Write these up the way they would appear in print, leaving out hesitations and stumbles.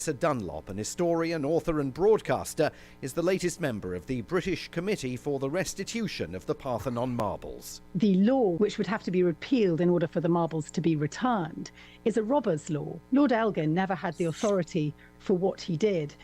Sir Dunlop, an historian, author and broadcaster, is the latest member of the British Committee for the Restitution of the Parthenon marbles. The law, which would have to be repealed in order for the marbles to be returned, is a robber's law. Lord Elgin never had the authority for what he did.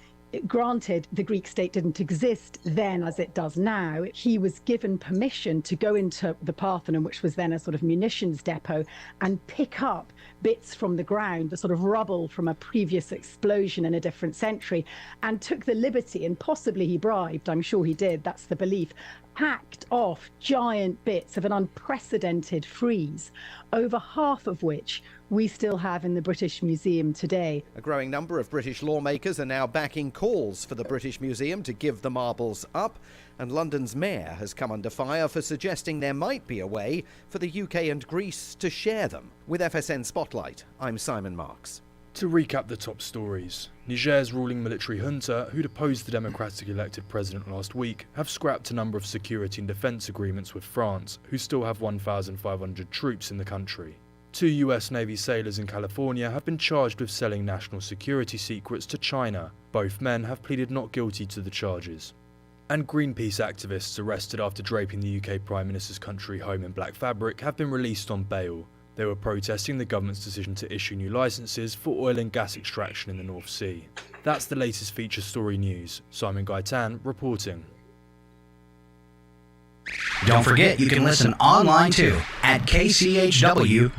Granted, the Greek state didn't exist then as it does now. He was given permission to go into the Parthenon, which was then a sort of munitions depot, and pick up bits from the ground, the sort of rubble from a previous explosion in a different century, and took the liberty, and possibly he bribed, I'm sure he did, that's the belief, hacked off giant bits of an unprecedented frieze, over half of which we still have in the British Museum today. A growing number of British lawmakers are now backing calls for the British Museum to give the marbles up, and London's mayor has come under fire for suggesting there might be a way for the UK and Greece to share them. With FSN Spotlight, I'm Simon Marks. To recap the top stories, Niger's ruling military junta, who deposed the democratically elected president last week, have scrapped a number of security and defence agreements with France, who still have 1,500 troops in the country. 2 US Navy sailors in California have been charged with selling national security secrets to China. Both men have pleaded not guilty to the charges. And Greenpeace activists arrested after draping the UK Prime Minister's country home in black fabric have been released on bail. They were protesting the government's decision to issue new licences for oil and gas extraction in the North Sea. That's the latest feature story news. Simon Gaitan reporting. Don't forget, you can listen online too at kchw.org.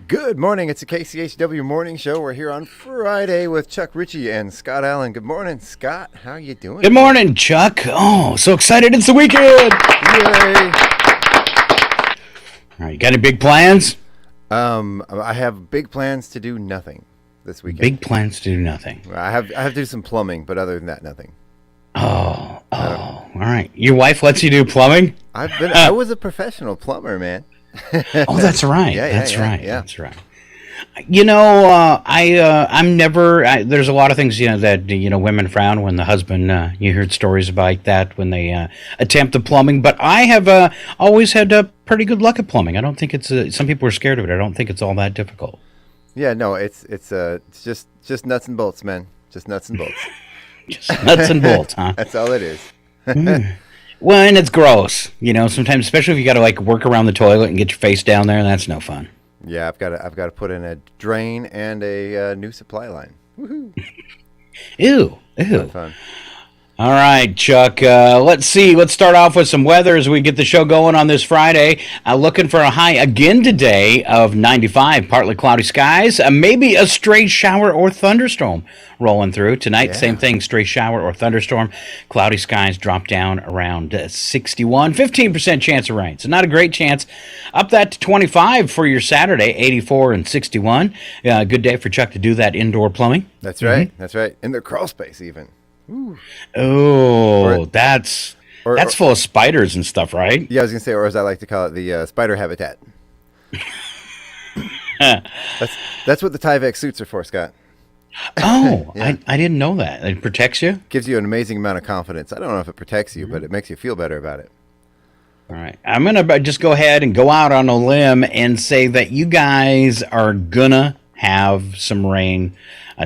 Good morning. It's a KCHW morning show. We're here on Friday with Chuck Ritchie and Scott Allen. Good morning, Scott. How are you doing? Good morning, Chuck. Oh, so excited. It's the weekend. Yay. All right, you got any big plans? I have big plans to do nothing this weekend. Big plans to do nothing. I have to do some plumbing, but other than that, nothing. Oh, all right. Your wife lets you do plumbing? I was a professional plumber, man. Oh, that's right. Yeah, that's right. yeah. That's right. You know, I'm never. There's a lot of things, that women frown when the husband. You heard stories about that when they attempt the plumbing, but I have always had pretty good luck at plumbing. I don't think it's. Some people are scared of it. I don't think it's all that difficult. Yeah, no, it's just nuts and bolts, man. Just nuts and bolts. Just nuts and bolts, huh? That's all it is. Well, and it's gross, sometimes, especially if you got to work around the toilet and get your face down there, that's no fun. Yeah, I've got to put in a drain and a new supply line. Woohoo! Ew. Not fun. All right, Chuck. Let's see. Let's start off with some weather as we get the show going on this Friday. Looking for a high again today of 95. Partly cloudy skies. Maybe a stray shower or thunderstorm rolling through. Tonight, Same thing. Stray shower or thunderstorm. Cloudy skies drop down around 61. 15% chance of rain. So not a great chance. Up that to 25 for your Saturday. 84 and 61. Good day for Chuck to do that indoor plumbing. That's right. That's right. In the crawl space even. Ooh. Oh, that's full of spiders and stuff, right? Yeah, I was going to say, or as I like to call it, the spider habitat. That's what the Tyvek suits are for, Scott. Oh, yeah. I didn't know that. It protects you? Gives you an amazing amount of confidence. I don't know if it protects you, but it makes you feel better about it. All right. I'm going to just go ahead and go out on a limb and say that you guys are going to have some rain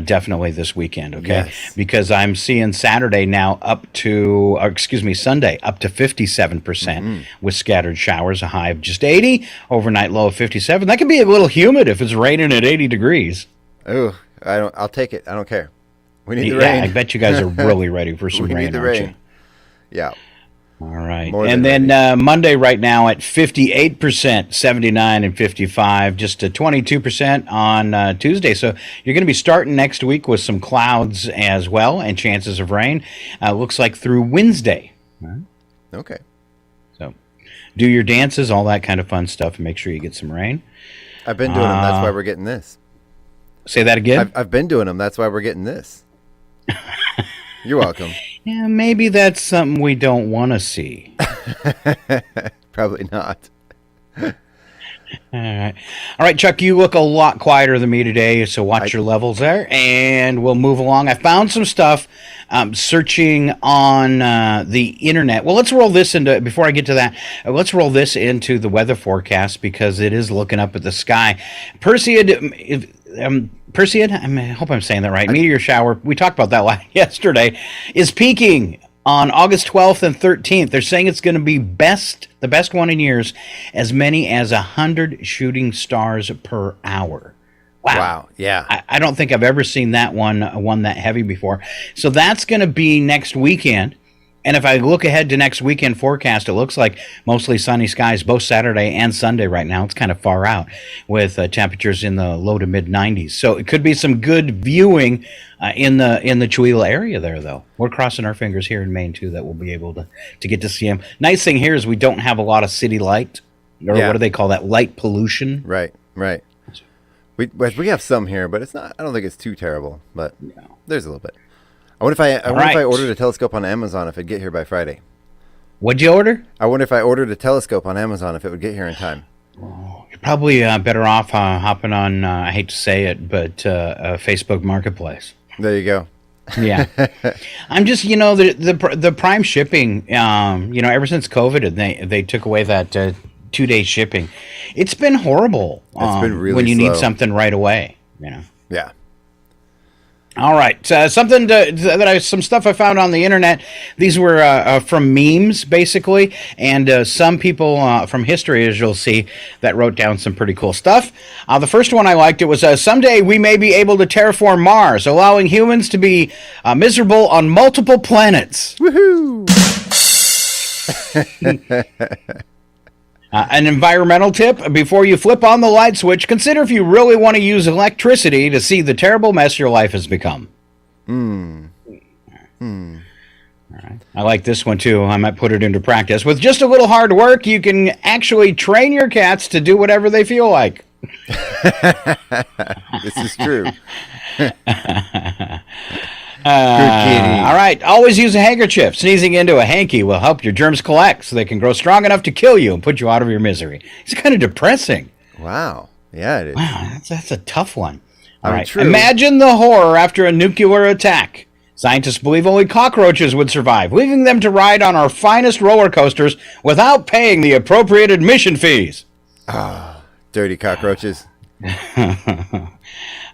definitely this weekend, okay? Yes. Because I'm seeing Saturday now Sunday up to 57% with scattered showers, a high of just 80, overnight low of 57. That can be a little humid if it's raining at 80 degrees. Oh, I'll take it. I don't care. We need the rain. I bet you guys are really ready for some rain, We need the rain. Yeah. All right. And then Monday right now at 58%, 79 and 55, just 22% on Tuesday. So you're going to be starting next week with some clouds as well and chances of rain. Looks like through Wednesday. Right. Okay. So do your dances, all that kind of fun stuff, and make sure you get some rain. I've been doing them. That's why we're getting this. Say that again? I've been doing them. That's why we're getting this. You're welcome. Yeah, maybe that's something we don't want to see. Probably not. All right, Chuck, you look a lot quieter than me today, so watch your levels there, and we'll move along. I found some stuff searching on the internet. Well, let's roll this into, before I get to that, let's roll this into the weather forecast because it is looking up at the sky. Perseid, I hope I'm saying that right, meteor shower, we talked about that yesterday, is peaking on August 12th and 13th. They're saying it's going to be the best one in years, as many as 100 shooting stars per hour. Wow. Yeah. I don't think I've ever seen that one that heavy before. So that's going to be next weekend. And if I look ahead to next weekend forecast, it looks like mostly sunny skies both Saturday and Sunday right now. It's kind of far out with temperatures in the low to mid 90s. So it could be some good viewing in the Chewelah area there, though. We're crossing our fingers here in Maine, too, that we'll be able to get to see them. Nice thing here is we don't have a lot of city light, or what do they call that, light pollution. Right. We have some here, but it's not. I don't think it's too terrible, but there's a little bit. I wonder if I ordered a telescope on Amazon if it'd get here by Friday. What'd you order? I wonder if I ordered a telescope on Amazon if it would get here in time. You're probably better off hopping on, I hate to say it, but Facebook Marketplace. There you go. Yeah. I'm just, the Prime shipping, ever since COVID, and they took away that 2-day shipping. It's been horrible. It's been really when you slow. need something right away, Yeah. All right, some stuff I found on the internet. These were from memes, basically, and some people from history, as you'll see, that wrote down some pretty cool stuff. The first one I liked, it was, someday we may be able to terraform Mars, allowing humans to be miserable on multiple planets. Woohoo! An environmental tip: before you flip on the light switch, consider if you really want to use electricity to see the terrible mess your life has become. All right. I like this one too. I might put it into practice. With just a little hard work, you can actually train your cats to do whatever they feel like. This is true. All right. Always use a handkerchief. Sneezing into a hanky will help your germs collect so they can grow strong enough to kill you and put you out of your misery. It's kind of depressing. Wow. Yeah, it is. Wow, that's a tough one. All right. True. Imagine the horror after a nuclear attack. Scientists believe only cockroaches would survive, leaving them to ride on our finest roller coasters without paying the appropriate admission fees. Dirty cockroaches.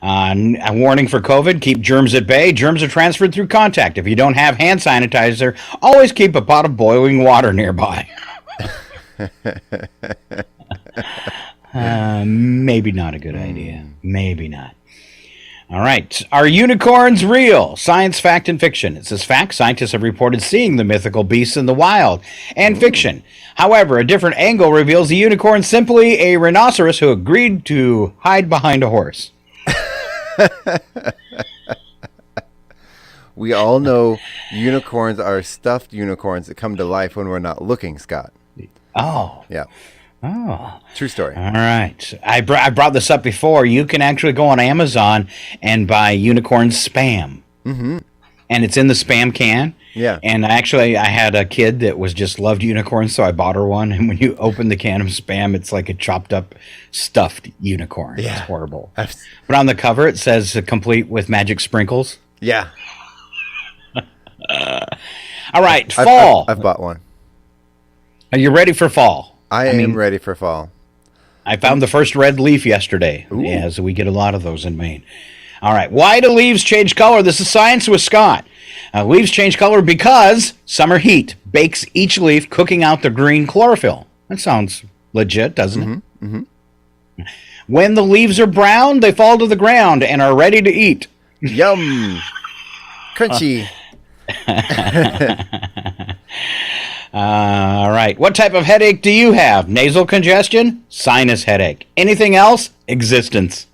A warning for COVID: keep germs at bay. Germs are transferred through contact. If you don't have hand sanitizer, always keep a pot of boiling water nearby. Maybe not a good idea. Maybe not. All right. Are unicorns real? Science, fact, and fiction. It says fact. Scientists have reported seeing the mythical beasts in the wild. And fiction. However, a different angle reveals the unicorn simply a rhinoceros who agreed to hide behind a horse. We all know unicorns are stuffed unicorns that come to life when we're not looking, Scott. Oh. Yeah. Oh. True story. All right. I brought this up before. You can actually go on Amazon and buy unicorn spam. Mm-hmm. And it's in the spam can. Yeah. And I had a kid that just loved unicorns, so I bought her one. And when you open the can of spam, it's like a chopped up, stuffed unicorn. Yeah. It's horrible. But on the cover, it says complete with magic sprinkles. Yeah. All right. Fall. I've bought one. Are you ready for fall? I am ready for fall. I found the first red leaf yesterday. Ooh. Yeah, so we get a lot of those in Maine. All right. Why do leaves change color? This is Science with Scott. Leaves change color because summer heat bakes each leaf, cooking out the green chlorophyll. That sounds legit, doesn't it? Mm-hmm. When the leaves are brown, they fall to the ground and are ready to eat. Yum. Crunchy. All right. What type of headache do you have? Nasal congestion? Sinus headache. Anything else? Existence.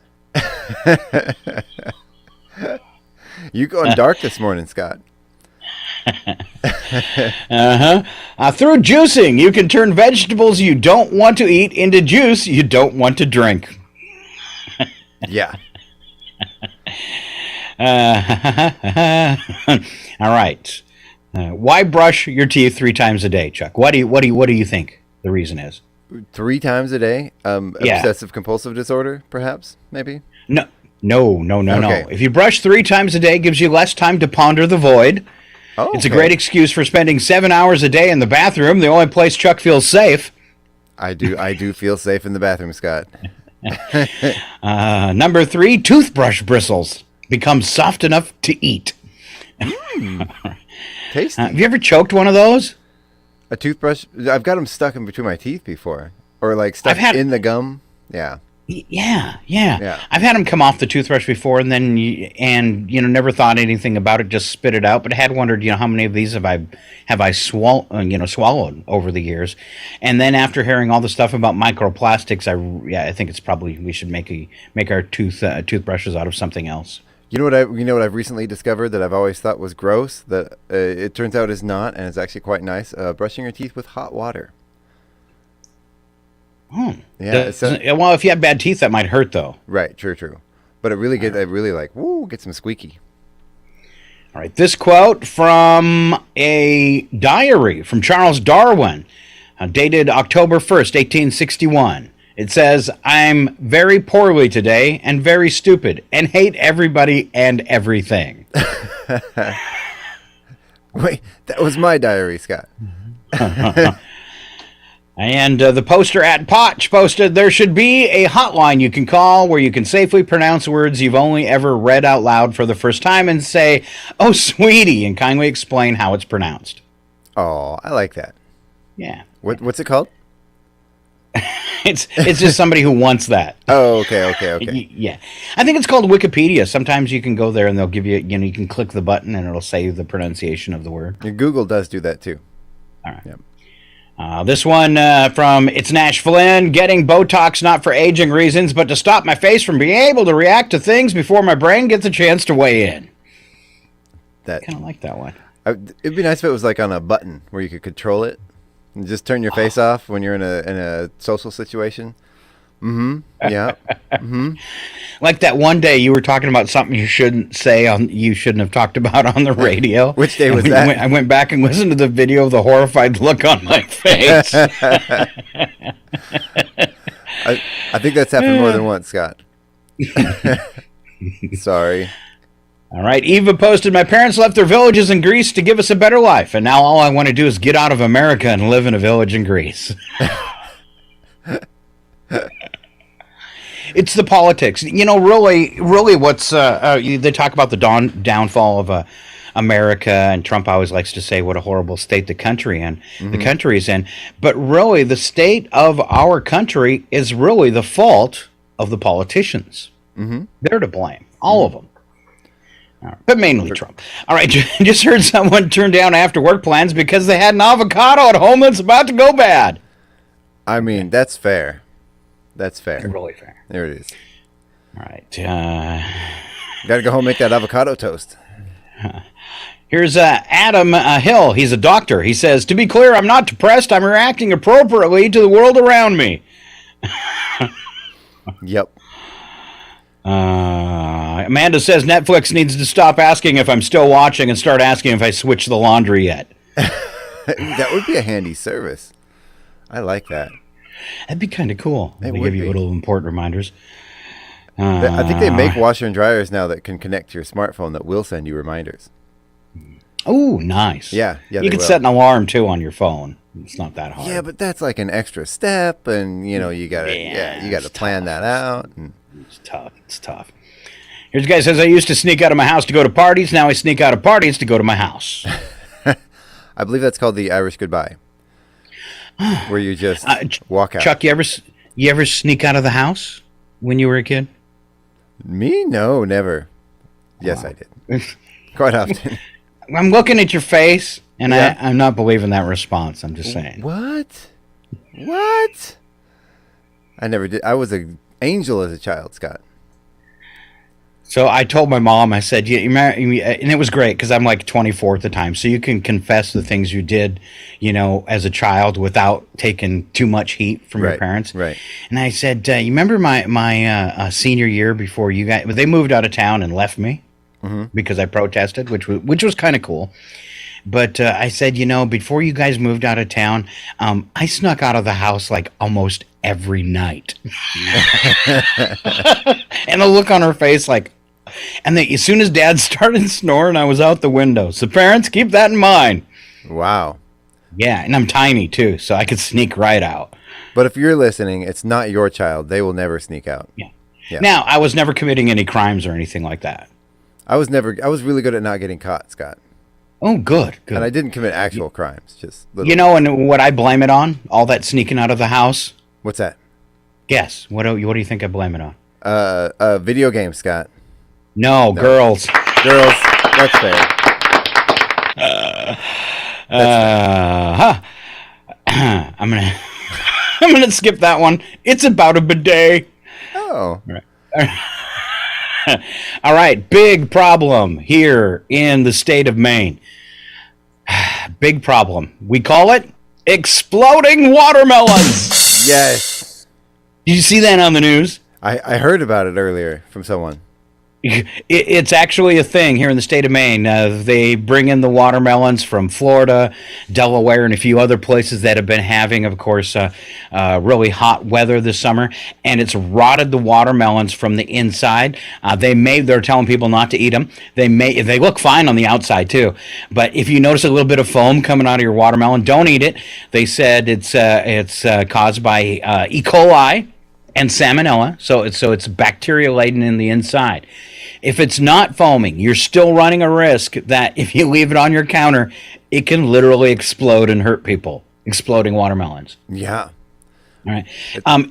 You going dark this morning, Scott. Through juicing, you can turn vegetables you don't want to eat into juice you don't want to drink. Yeah. All right. Why brush your teeth 3 times a day, Chuck? What do you think the reason is? 3 times a day? Yeah. Obsessive compulsive disorder, perhaps? Maybe? No. Okay. If you brush 3 times a day, it gives you less time to ponder the void. Oh, It's a great excuse for spending 7 hours a day in the bathroom, the only place Chuck feels safe. I do feel safe in the bathroom, Scott. Number 3, toothbrush bristles become soft enough to eat. Tasty. Have you ever choked one of those? A toothbrush? I've got them stuck in between my teeth before. Or like stuck in the gum. Yeah. Yeah. I've had them come off the toothbrush before, and then never thought anything about it, just spit it out. But I had wondered, how many of these have I swallowed over the years. And then after hearing all the stuff about microplastics, I think it's probably we should make our toothbrushes out of something else. You know what I've recently discovered that I've always thought was gross, that it turns out is not, and it's actually quite nice. Brushing your teeth with hot water. Yeah. Well, if you have bad teeth, that might hurt, though. Right. True. But it really gets them squeaky. All right. This quote from a diary from Charles Darwin, dated October 1st, 1861. It says, "I'm very poorly today and very stupid and hate everybody and everything." Wait, that was my diary, Scott. And the poster at Potch posted, "There should be a hotline you can call where you can safely pronounce words you've only ever read out loud for the first time and say, 'Oh, sweetie,' and kindly explain how it's pronounced." Oh, I like that. Yeah. What's it called? It's just somebody who wants that. Oh, okay. Yeah. I think it's called Wikipedia. Sometimes you can go there and they'll give you, you can click the button and it'll say the pronunciation of the word. Your Google does do that too. All right. Yep. This one from It's Nash Flynn, "Getting Botox not for aging reasons, but to stop my face from being able to react to things before my brain gets a chance to weigh in." That Kind of like that one. It'd be nice if it was like on a button where you could control it and just turn your face off when you're in a social situation. Yeah. Like that one day you were talking about something you shouldn't have talked about on the radio. Which day was that? I went back and listened to the video of the horrified look on my face. I think that's happened more than once, Scott. Sorry. All right. Eva posted, "My parents left their villages in Greece to give us a better life, and now all I want to do is get out of America and live in a village in Greece." It's the politics. Really what's they talk about the downfall of America, and Trump always likes to say what a horrible state the country is in. But really, the state of our country is really the fault of the politicians. They're to blame, all of them. But mainly Trump. All right, just heard someone turn down after-work plans because they had an avocado at home that's about to go bad. I mean, that's fair. That's fair. Really fair. There it is. All right. Got to go home and make that avocado toast. Here's Adam Hill. He's a doctor. He says, "To be clear, I'm not depressed. I'm reacting appropriately to the world around me." Yep. Amanda says Netflix needs to stop asking if I'm still watching and start asking if I switched the laundry yet. That would be a handy service. I like that. That'd be kind of cool. It They would give you be. little important reminders. I think they make washer and dryers now that can connect to your smartphone that will send you reminders. Oh, nice. Yeah, You they can will. set an alarm too on your phone. It's not that hard. Yeah, but that's like an extra step, and you gotta you gotta it's plan that out. And It's tough. Here's a guy who says, "I used to sneak out of my house to go to parties. Now I sneak out of parties to go to my house." I believe that's called the Irish goodbye, where you just walk out. Chuck, you ever sneak out of the house when you were a kid? Me? No, never. Yes, I did. Quite often. I'm looking at your face, and Yeah. I'm not believing that response. I'm just saying. What? I never did. I was an angel as a child, Scott. So I told my mom, I said, and it was great because I'm like 24 at the time. So you can confess the things you did, as a child without taking too much heat from your parents. Right. And I said, you remember my senior year before you guys, they moved out of town and left me because I protested, which was kind of cool. But I said, before you guys moved out of town, I snuck out of the house like almost every night. And the look on her face and then as soon as Dad started snoring, I was out the window. So parents, keep that in mind. Wow. Yeah, and I'm tiny too, so I could sneak right out. But if you're listening, it's not your child. They will never sneak out. Yeah. Now, I was never committing any crimes or anything like that. I was really good at not getting caught, Scott. Oh, good. And I didn't commit actual crimes, just little. And what I blame it on? All that sneaking out of the house? What's that? Guess. What do you think I blame it on? Video games, Scott. No, girls. Girls, that's fair. I'm gonna skip that one. It's about a bidet. Oh. All right, big problem here in the state of Maine. Big problem. We call it exploding watermelons. Yes. Did you see that on the news? I heard about it earlier from someone. It's actually a thing here in the state of Maine. They bring in the watermelons from Florida, Delaware, and a few other places that have been having, of course, really hot weather this summer, and it's rotted the watermelons from the inside. They're telling people not to eat them. They look fine on the outside too, but if you notice a little bit of foam coming out of your watermelon, don't eat it. They said it's caused by E. coli and salmonella, so it's bacteria laden in the inside. If it's not foaming, you're still running a risk that if you leave it on your counter, it can literally explode and hurt people. Exploding watermelons. Yeah. All right.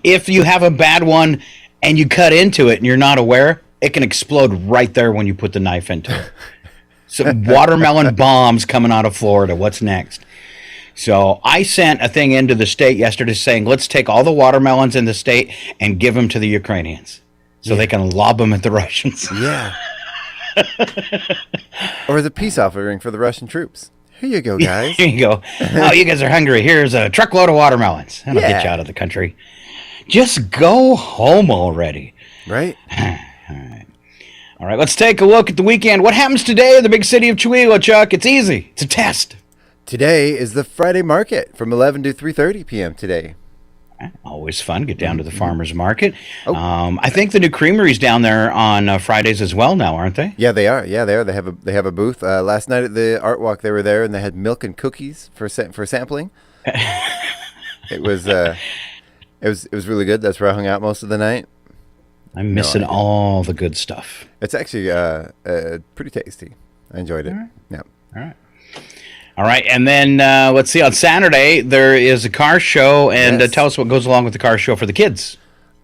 If you have a bad one and you cut into it and you're not aware, it can explode right there when you put the knife into it. So watermelon bombs coming out of Florida. What's next? So I sent a thing into the state yesterday saying, let's take all the watermelons in the state and give them to the Ukrainians so they can lob them at the Russians. Yeah. Or as a peace offering for the Russian troops. Here you go, guys. Here you go. Oh, you guys are hungry. Here's a truckload of watermelons. That'll get you out of the country. Just go home already. Right? All right, let's take a look at the weekend. What happens today in the big city of Chihuahua, Chuck? It's easy. It's a test. Today is the Friday market from 11 to 3:30 p.m. today. Always fun. Get down to the farmer's market. I think the new creamery's down there on Fridays as well now, aren't they? Yeah, they are. They have a booth. Last night at the art walk, they were there, and they had milk and cookies for sampling. It was really good. That's where I hung out most of the night. I'm missing all the good stuff. It's actually pretty tasty. I enjoyed it. All right. Yeah. All right, and then let's see. On Saturday there is a car show, and tell us what goes along with the car show for the kids.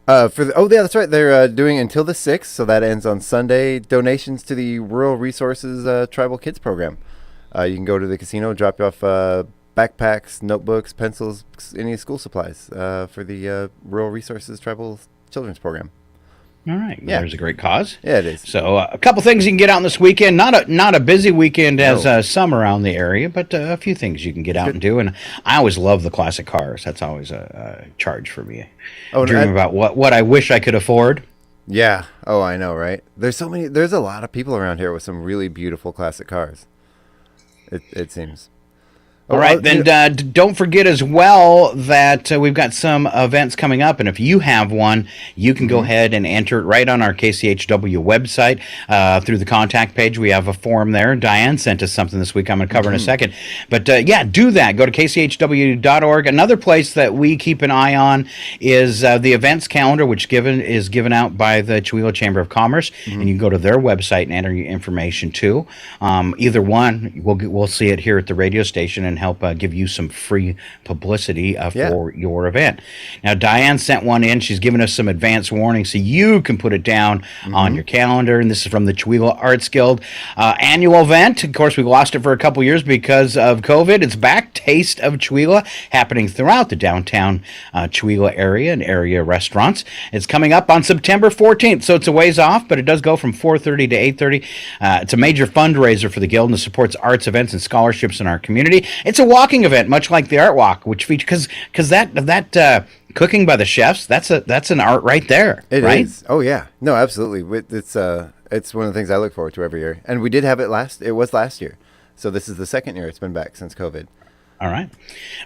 That's right. They're doing until the 6th, so that ends on Sunday. Donations to the Rural Resources Tribal Kids Program. You can go to the casino, drop off backpacks, notebooks, pencils, any school supplies for the Rural Resources Tribal Children's Program. All right. Yeah. There's a great cause. Yeah, it is. So a couple things you can get out this weekend. Not a busy weekend as some around the area, but a few things you can get out and do. And I always love the classic cars. That's always a charge for me. Dreaming about what I wish I could afford. Yeah. Oh, I know, right? There's a lot of people around here with some really beautiful classic cars. It seems. All right, then don't forget as well that we've got some events coming up, and if you have one, you can go ahead and enter it right on our KCHW website through the contact page. We have a form there. Diane sent us something this week I'm going to cover in a second. But, do that. Go to kchw.org. Another place that we keep an eye on is the events calendar, which is given out by the Chihuahua Chamber of Commerce, and you can go to their website and enter your information, too. Either one, we'll see it here at the radio station and and help give you some free publicity for your event. Now, Diane sent one in. She's given us some advance warning so you can put it down on your calendar. And this is from the Chihuahua Arts Guild annual event. Of course, we lost it for a couple years because of COVID. It's back. Taste of Chihuahua, happening throughout the downtown Chihuahua area and area restaurants. It's coming up on September 14th, so it's a ways off, but it does go from 4:30 to 8:30. It's a major fundraiser for the Guild and supports arts events and scholarships in our community. It's a walking event, much like the Art Walk, which features because that cooking by the chefs, that's an art right there. It right? is. Oh yeah, no, absolutely. It's one of the things I look forward to every year, and we did have it last. It was last year, so this is the second year it's been back since COVID. All right.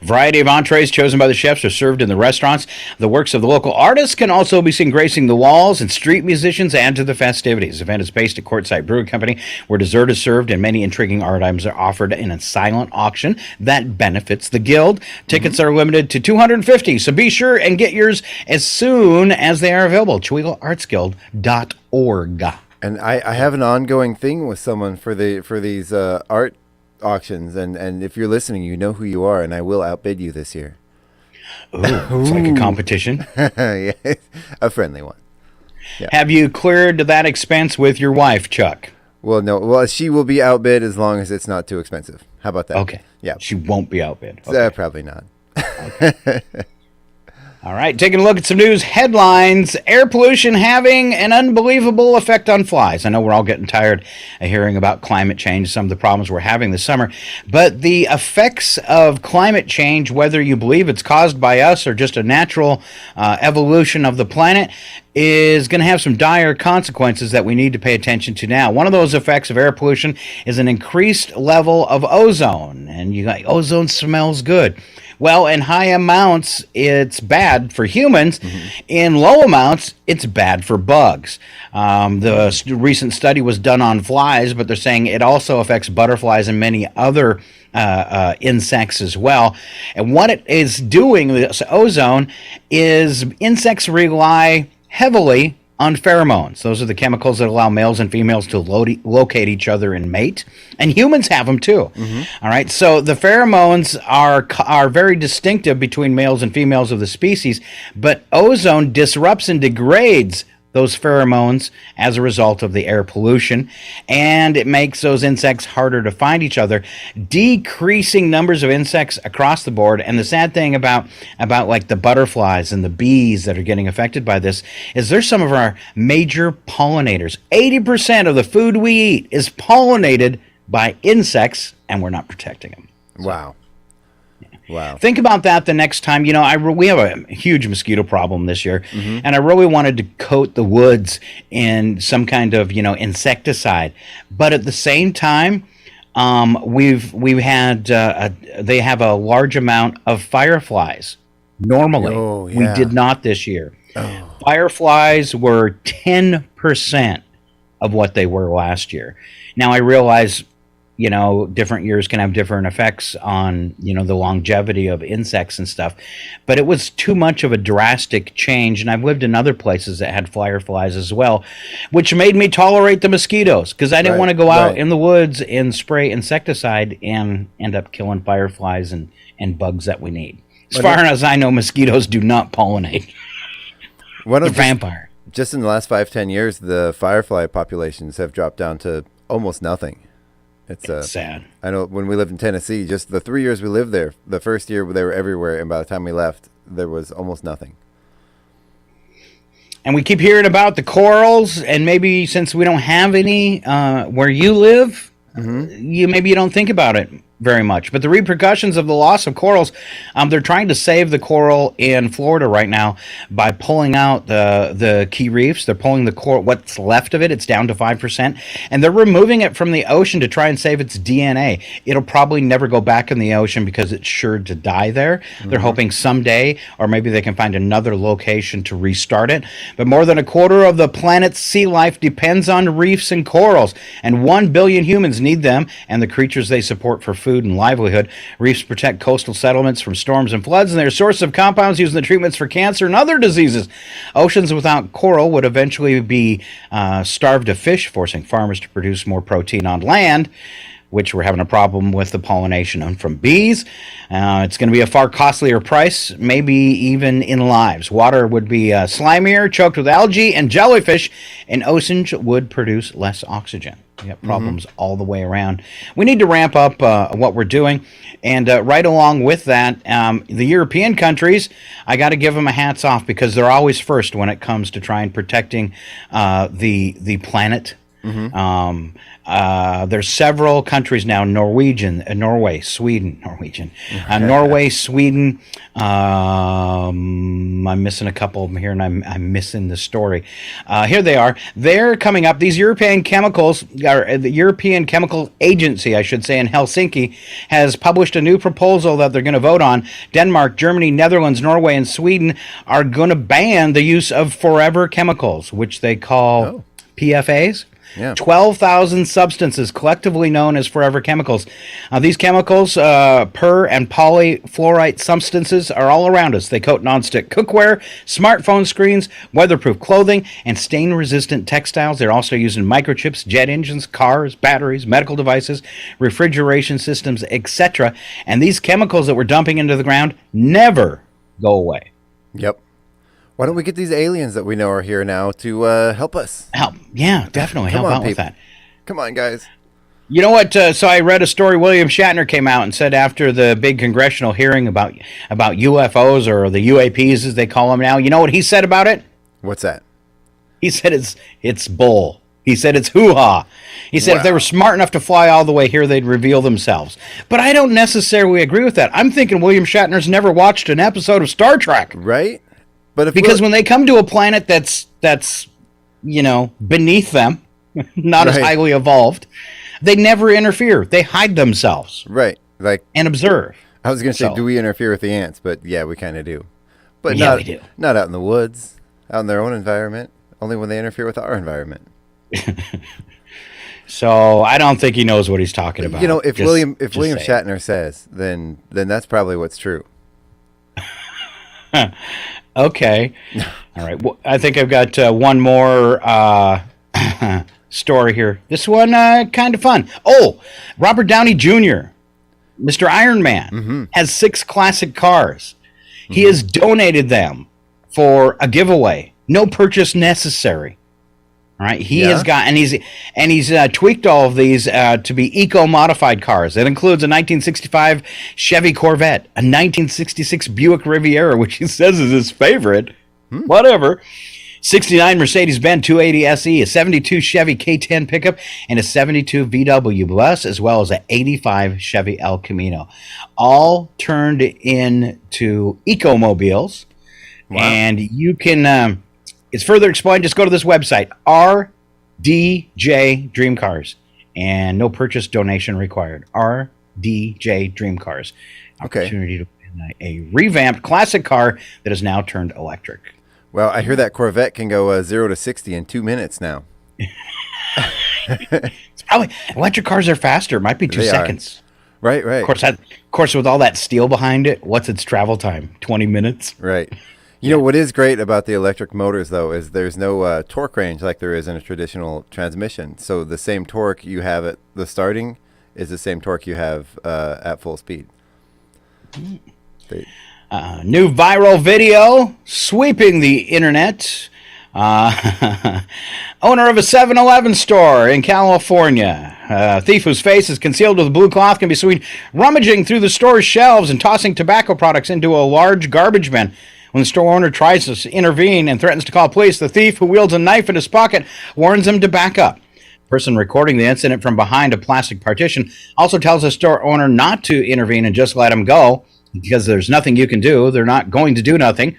A variety of entrees chosen by the chefs are served in the restaurants. The works of the local artists can also be seen gracing the walls, and street musicians add to the festivities. The event is based at Courtside Brewing Company, where dessert is served and many intriguing art items are offered in a silent auction that benefits the Guild. Tickets are limited to 250, so be sure and get yours as soon as they are available. ChihuahuaArtsGuild.org. And I have an ongoing thing with someone for these art auctions, and if you're listening, you know who you are, and I will outbid you this year. Ooh, it's like a competition. Yeah, a friendly one. Yeah. Have you cleared that expense with your wife, Chuck? Well, no. Well, she will be outbid as long as it's not too expensive. How about that? Okay. Yeah. She won't be outbid. Okay. Probably not. All right, taking a look at some news headlines. Air pollution having an unbelievable effect on flies. I know we're all getting tired of hearing about climate change, some of the problems we're having this summer, but the effects of climate change, whether you believe it's caused by us or just a natural evolution of the planet, is going to have some dire consequences that we need to pay attention to now. One of those effects of air pollution is an increased level of ozone, and ozone smells good. Well, in high amounts, it's bad for humans. In low amounts, it's bad for bugs. The recent study was done on flies, but they're saying it also affects butterflies and many other insects as well. And what it is doing, this ozone, is insects rely heavily on pheromones. Those are the chemicals that allow males and females to locate each other and mate. And humans have them too. All right. So the pheromones are very distinctive between males and females of the species, but ozone disrupts and degrades those pheromones as a result of the air pollution, and it makes those insects harder to find each other, decreasing numbers of insects across the board. And the sad thing about like the butterflies and the bees that are getting affected by this is they're some of our major pollinators. 80% of the food we eat is pollinated by insects, and we're not protecting them. Wow. Wow. Think about that the next time. We have a huge mosquito problem this year, and I really wanted to coat the woods in some kind of, insecticide. But at the same time, we've had they have a large amount of fireflies. Normally, we did not this year. Fireflies were 10% of what they were last year. Now I realize, different years can have different effects on, the longevity of insects and stuff. But it was too much of a drastic change. And I've lived in other places that had fireflies as well, which made me tolerate the mosquitoes because I didn't want to go out in the woods and spray insecticide and end up killing fireflies and bugs that we need. As far as I know, mosquitoes do not pollinate. They're vampire. Just in the last 5-10 years, the firefly populations have dropped down to almost nothing. It's sad. I know when we lived in Tennessee, just the 3 years we lived there, the first year they were everywhere, and by the time we left, there was almost nothing. And we keep hearing about the corals, and maybe since we don't have any where you live, you don't think about it very much. But the repercussions of the loss of corals, they're trying to save the coral in Florida right now by pulling out the key reefs. They're pulling the coral, what's left of it, it's down to 5%, and they're removing it from the ocean to try and save its DNA. It'll probably never go back in the ocean because it's sure to die there. They're hoping someday, or maybe they can find another location to restart it. But more than a quarter of the planet's sea life depends on reefs and corals, and 1 billion humans need them and the creatures they support for food and livelihood. Reefs protect coastal settlements from storms and floods, and they're a source of compounds used in the treatments for cancer and other diseases. Oceans without coral would eventually be starved of fish, forcing farmers to produce more protein on land. which we're having a problem with the pollination from bees. It's going to be a far costlier price, maybe even in lives. Water would be slimier, choked with algae and jellyfish, and oceans would produce less oxygen. We got problems all the way around. We need to ramp up what we're doing. And right along with that, the European countries, I got to give them a hats off because they're always first when it comes to trying protecting the planet. There's several countries now, Norway, Sweden, I'm missing a couple of them here, and I'm missing the story. Here they are. They're coming up. These European chemicals, or the European Chemical Agency, I should say, in Helsinki, has published a new proposal that they're going to vote on. Denmark, Germany, Netherlands, Norway, and Sweden are going to ban the use of forever chemicals, which they call PFAs. Yeah. 12,000 substances collectively known as forever chemicals. These chemicals, per and polyfluorite substances, are all around us. They coat nonstick cookware, smartphone screens, weatherproof clothing, and stain-resistant textiles. They're also used in microchips, jet engines, cars, batteries, medical devices, refrigeration systems, etc. And these chemicals that we're dumping into the ground never go away. Yep. Why don't we get these aliens that we know are here now to help us? Help. Yeah, definitely. Help out with that. Come on, guys. You know what? So I read a story. William Shatner came out and said after the big congressional hearing about UFOs, or the UAPs as they call them now. You know what he said about it? What's that? He said it's bull. He said it's hoo-ha. He said if they were smart enough to fly all the way here, they'd reveal themselves. But I don't necessarily agree with that. I'm thinking William Shatner's never watched an episode of Star Trek. Right? But because when they come to a planet that's beneath them, not as highly evolved, they never interfere. They hide themselves. Right. And observe. I was going to say, do we interfere with the ants? But yeah, we kind of do. But yeah, we do. Not out in the woods, out in their own environment, only when they interfere with our environment. So I don't think he knows what he's talking about. If William Shatner says, then that's probably what's true. Okay. All right. Well, I think I've got one more story here. This one kind of fun. Oh, Robert Downey Jr., Mr. Iron Man, has 6 classic cars. He has donated them for a giveaway. No purchase necessary. All right. He has got, and he's tweaked all of these to be eco-modified cars. That includes a 1965 Chevy Corvette, a 1966 Buick Riviera, which he says is his favorite. Whatever. 69 Mercedes-Benz 280 SE, a 72 Chevy K10 pickup, and a 72 VW bus, as well as an 85 Chevy El Camino. All turned into eco-mobiles. Wow. And you can... it's further explained. Just go to this website, RDJ Dream Cars, and no purchase donation required. RDJ Dream Cars. Opportunity to win a revamped classic car that is now turned electric. Well, I hear that Corvette can go 0 to 60 in 2 minutes now. It's probably electric cars are faster. It might be 2 seconds. Right. Of course, with all that steel behind it, what's its travel time? 20 minutes. Right. You know, what is great about the electric motors, though, is there's no torque range like there is in a traditional transmission. So the same torque you have at the starting is the same torque you have at full speed. New viral video sweeping the internet. Owner of a 7-Eleven store in California. A thief whose face is concealed with a blue cloth can be seen rummaging through the store's shelves and tossing tobacco products into a large garbage bin. When the store owner tries to intervene and threatens to call police, the thief, who wields a knife in his pocket, warns him to back up. The person recording the incident from behind a plastic partition also tells the store owner not to intervene and just let him go, because there's nothing you can do. They're not going to do nothing.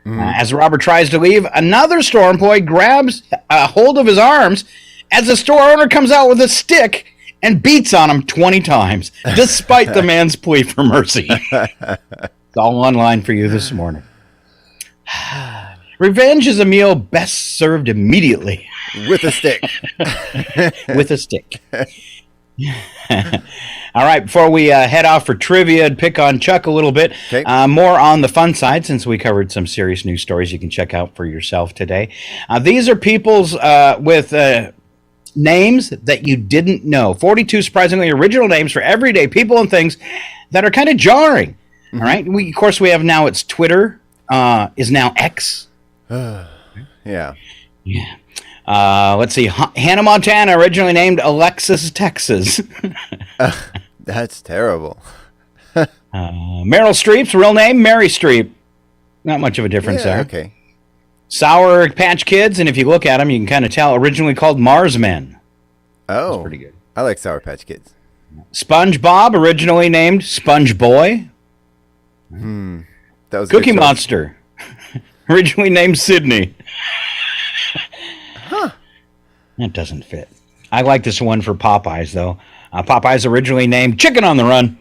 As the robber tries to leave, another store employee grabs a hold of his arms as the store owner comes out with a stick and beats on him 20 times, despite the man's plea for mercy. It's all online for you this morning. Revenge is a meal best served immediately. With a stick. With a stick. All right, before we head off for trivia and pick on Chuck a little bit, more on the fun side, since we covered some serious news stories you can check out for yourself today. These are people's with names that you didn't know. 42 surprisingly original names for everyday people and things that are kind of jarring. All right. Of course, we have now it's Twitter is now X. Yeah. Yeah. Let's see. Hannah Montana, originally named Alexis, Texas. That's terrible. Meryl Streep's real name, Mary Streep. Not much of a difference there. Okay. Sour Patch Kids, and if you look at them, you can kind of tell, originally called Mars Men. Oh. That's pretty good. I like Sour Patch Kids. SpongeBob, originally named Sponge Boy. That was a Cookie good choice. Monster, originally named Sydney. That doesn't fit. I like this one for Popeyes, though. Popeyes, originally named Chicken on the Run.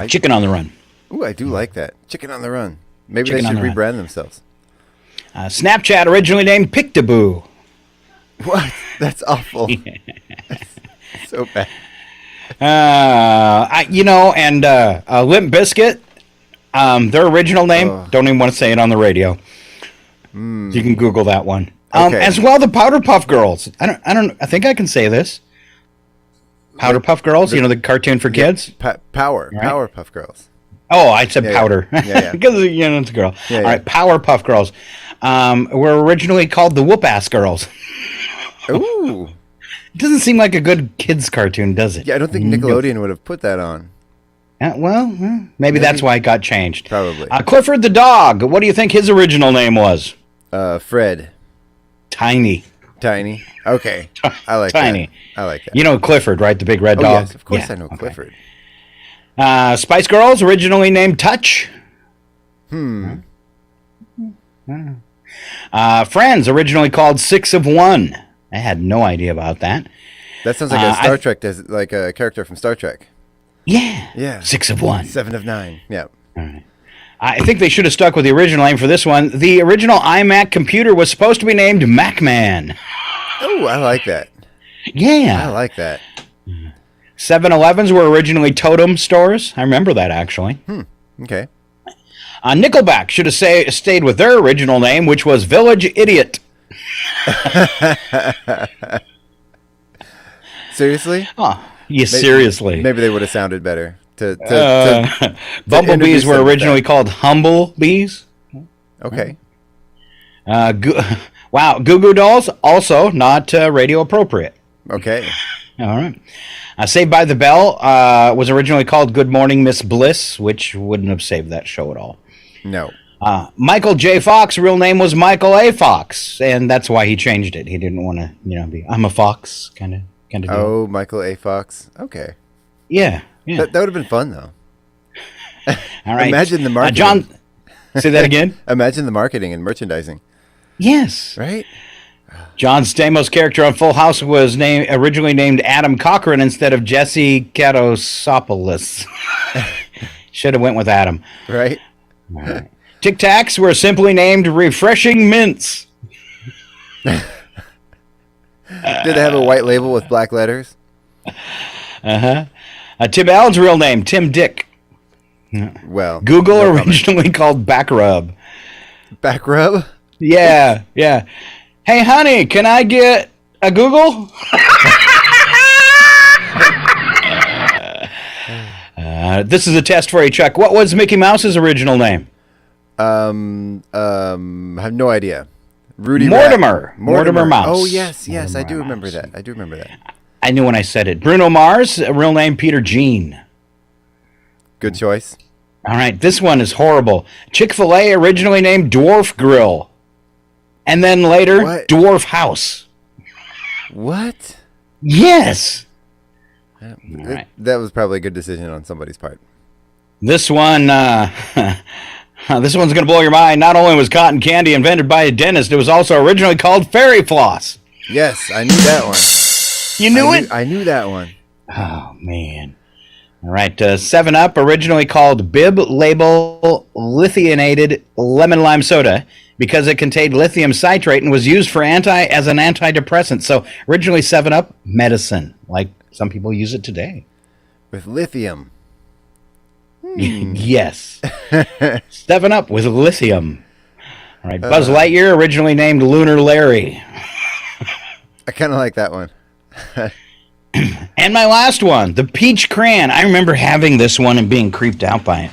Chicken on the Run. Ooh, I do like that. Chicken on the Run. Maybe Chicken they on should the Run. rebrand themselves. Snapchat, originally named Pictaboo. What? That's awful. That's so bad. Limp Bizkit, their original name, don't even want to say it on the radio. You can Google that one. Okay. As well, the Powder Puff Girls. I think I can say this. Powder Puff Girls, the cartoon for kids. Powerpuff Girls. Oh, I said Yeah, powder. yeah. Because, it's a girl. Yeah, All right, Powerpuff Girls. Were originally called the Whoop-Ass Girls. Ooh. It doesn't seem like a good kids cartoon, does it? Yeah, I don't think Nickelodeon would have put that on. Maybe that's why it got changed. Probably. Clifford the dog. What do you think his original name was? Fred. Tiny. Tiny. Okay. I like Tiny. that. I like that. You know Clifford, right? The big red Oh, dog. yes, of course Yeah, I know okay. Clifford. Spice Girls, originally named Touch. Friends, originally called Six of One. I had no idea about that. That sounds like a Star Trek, like a character from Star Trek. Yeah. Yeah. 6 of 1. 7 of 9. Yeah. All right. I think they should have stuck with the original name for this one. The original iMac computer was supposed to be named MacMan. Oh, I like that. Yeah. I like that. 7-Elevens were originally totem stores. I remember that, actually. Okay. Nickelback should have stayed with their original name, which was Village Idiot. Seriously? Oh, seriously. Maybe they would have sounded better. Bumblebees introduce were them with originally that. called Humble Bees. Okay. Wow, Goo Goo Dolls, also not radio appropriate. Okay. All right. Saved by the Bell was originally called Good Morning Miss Bliss, which wouldn't have saved that show at all. No. Michael J. Fox, real name was Michael A. Fox, and that's why he changed it. He didn't want to, be I'm a fox kind of deal. Oh, Michael A. Fox. Okay. Yeah. That would have been fun, though. All right. Imagine the marketing. John, say that again. Imagine the marketing and merchandising. Yes. Right? John Stamos' character on Full House was originally named Adam Cochran instead of Jesse Katosopoulos. Should have went with Adam. Right? All right. Tic Tacs were simply named Refreshing Mints. Did they have a white label with black letters? Tim Allen's real name, Tim Dick. Well. Google no comment. originally called Backrub. Back rub? Yeah. Hey, honey, can I get a Google? This is a test for you, Chuck. What was Mickey Mouse's original name? I have no idea. Rudy Mortimer. Rat. Mortimer Mouse. Oh, yes. I Mortimer do remember Mouse. that. I do remember that. I knew when I said it. Bruno Mars, real name Peter Jean. Good choice. All right, this one is horrible. Chick-fil-A originally named Dwarf Grill. And then later, What? Dwarf House. What? Yes. right. That was probably a good decision on somebody's part. This one, this one's going to blow your mind. Not only was cotton candy invented by a dentist, it was also originally called fairy floss. Yes, I knew that one. You knew it? I knew that one. Oh, man. All right, 7-Up, originally called Bib Label Lithianated Lemon Lime Soda because it contained lithium citrate and was used for as an antidepressant. So originally 7-Up, medicine, like some people use it today. With lithium. Yes. 7-Up with lithium. All right, Buzz Lightyear, originally named Lunar Larry. I kind of like that one. And my last one, the peach crayon. I remember having this one and being creeped out by it.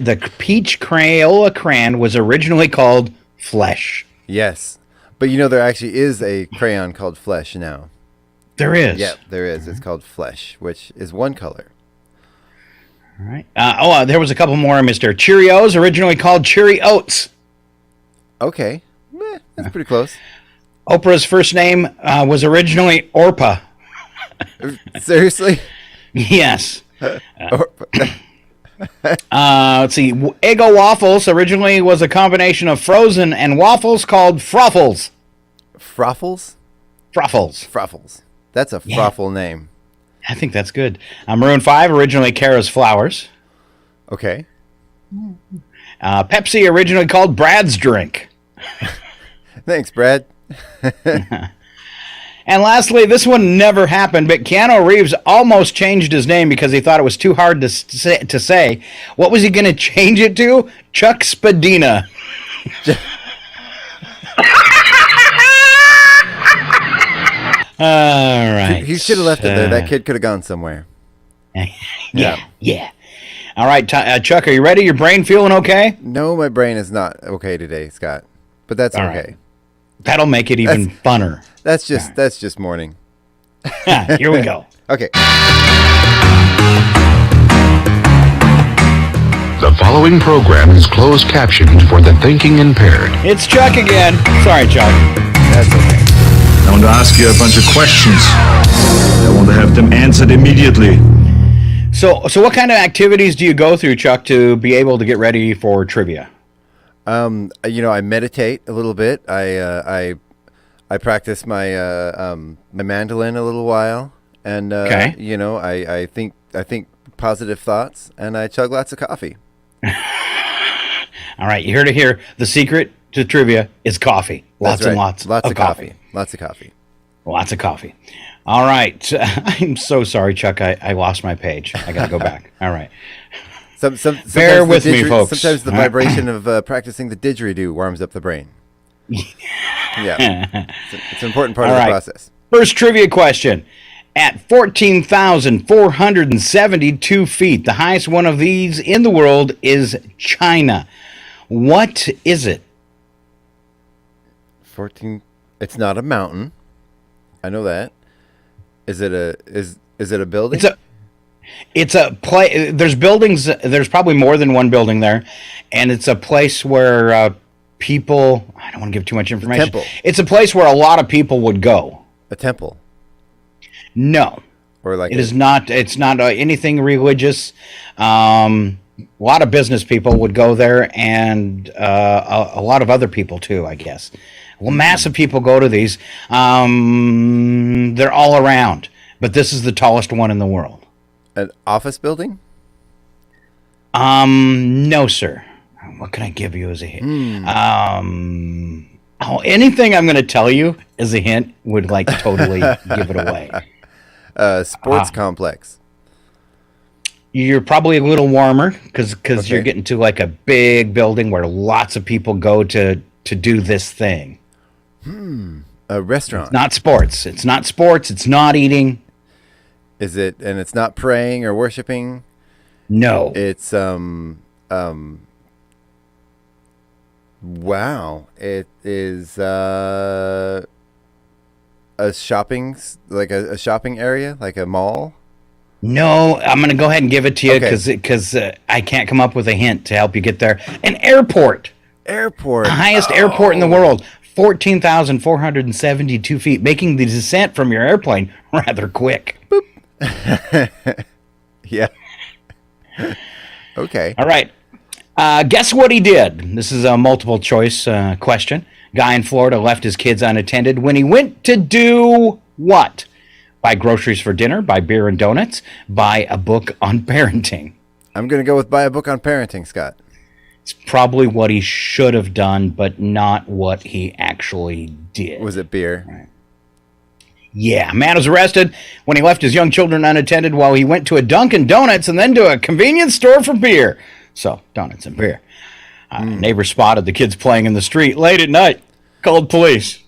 The peach Crayola crayon was originally called Flesh. Yes. But you know, there actually is a crayon called Flesh now. There is? Yeah, there is. It's called Flesh, which is one color. All right. There was a couple more, Mr. Cheerios, originally called Cheery Oats. Okay. That's pretty close. Oprah's first name was originally Orpah. Seriously? Yes. Let's see. Eggo waffles originally was a combination of frozen and waffles called Froffles. Froffles? Froffles. Froffles. That's a froffle name. I think that's good. Maroon 5, originally Kara's Flowers. Okay. Pepsi, originally called Brad's Drink. Thanks, Brad. And lastly, this one never happened, but Keanu Reeves almost changed his name because he thought it was too hard to say. What was he going to change it to? Chuck Spadina. All right. He should have left it there. That kid could have gone somewhere. Yeah. All right, Chuck, are you ready? Your brain feeling okay? No, my brain is not okay today, Scott. But that's All okay. right. That'll make it even funner. That's just morning. Here we go. Okay. The following program is closed captioned for the thinking impaired. It's Chuck again. Sorry, Chuck. That's okay. I want to ask you a bunch of questions. I want to have them answered immediately. So what kind of activities do you go through, Chuck, to be able to get ready for trivia? I meditate a little bit. I practice my my mandolin a little while, and Okay. I think positive thoughts, and I chug lots of coffee. All right, you heard it here. The secret to trivia is coffee. Lots That's right. and lots of coffee. Lots of coffee. Lots of coffee. All right. I'm so sorry, Chuck. I lost my page. I got to go back. All right. Bear with me, folks. Sometimes the vibration of practicing the didgeridoo warms up the brain. Yeah. It's an important part of the process. First trivia question. At 14,472 feet, the highest one of these in the world is China. What is it? 14. It's not a mountain. I know that. Is it a building? It's a place. There's buildings. There's probably more than one building there, and it's a place where people. I don't want to give too much information. Temple. It's a place where a lot of people would go. A temple. No, Or like it is not. It's not anything religious. A lot of business people would go there, and a lot of other people too, I guess. Well, massive people go to these. They're all around, but this is the tallest one in the world. An office building? No, sir. What can I give you as a hint? Anything I'm going to tell you as a hint would like totally give it away. Sports complex. You're probably a little warmer because Okay. you're getting to like a big building where lots of people go to do this thing. A restaurant. Not sports. It's not sports. It's not eating. Is it? And it's not praying or worshiping. No. It's Wow. It is a shopping a shopping area, like a mall. No, I'm going to go ahead and give it to you because I can't come up with a hint to help you get there. An airport. Airport. The highest airport in the world. 14,472 feet, making the descent from your airplane rather quick. Yeah. Okay. All right. Guess what he did? This is a multiple choice question. Guy in Florida left his kids unattended when he went to do what? Buy groceries for dinner, buy beer and donuts, buy a book on parenting. I'm going to go with buy a book on parenting, Scott. It's probably what he should have done, but not what he actually did. Was it beer? Yeah, a man was arrested when he left his young children unattended while he went to a Dunkin' Donuts and then to a convenience store for beer. So, donuts and beer. Neighbor spotted the kids playing in the street late at night. Called police.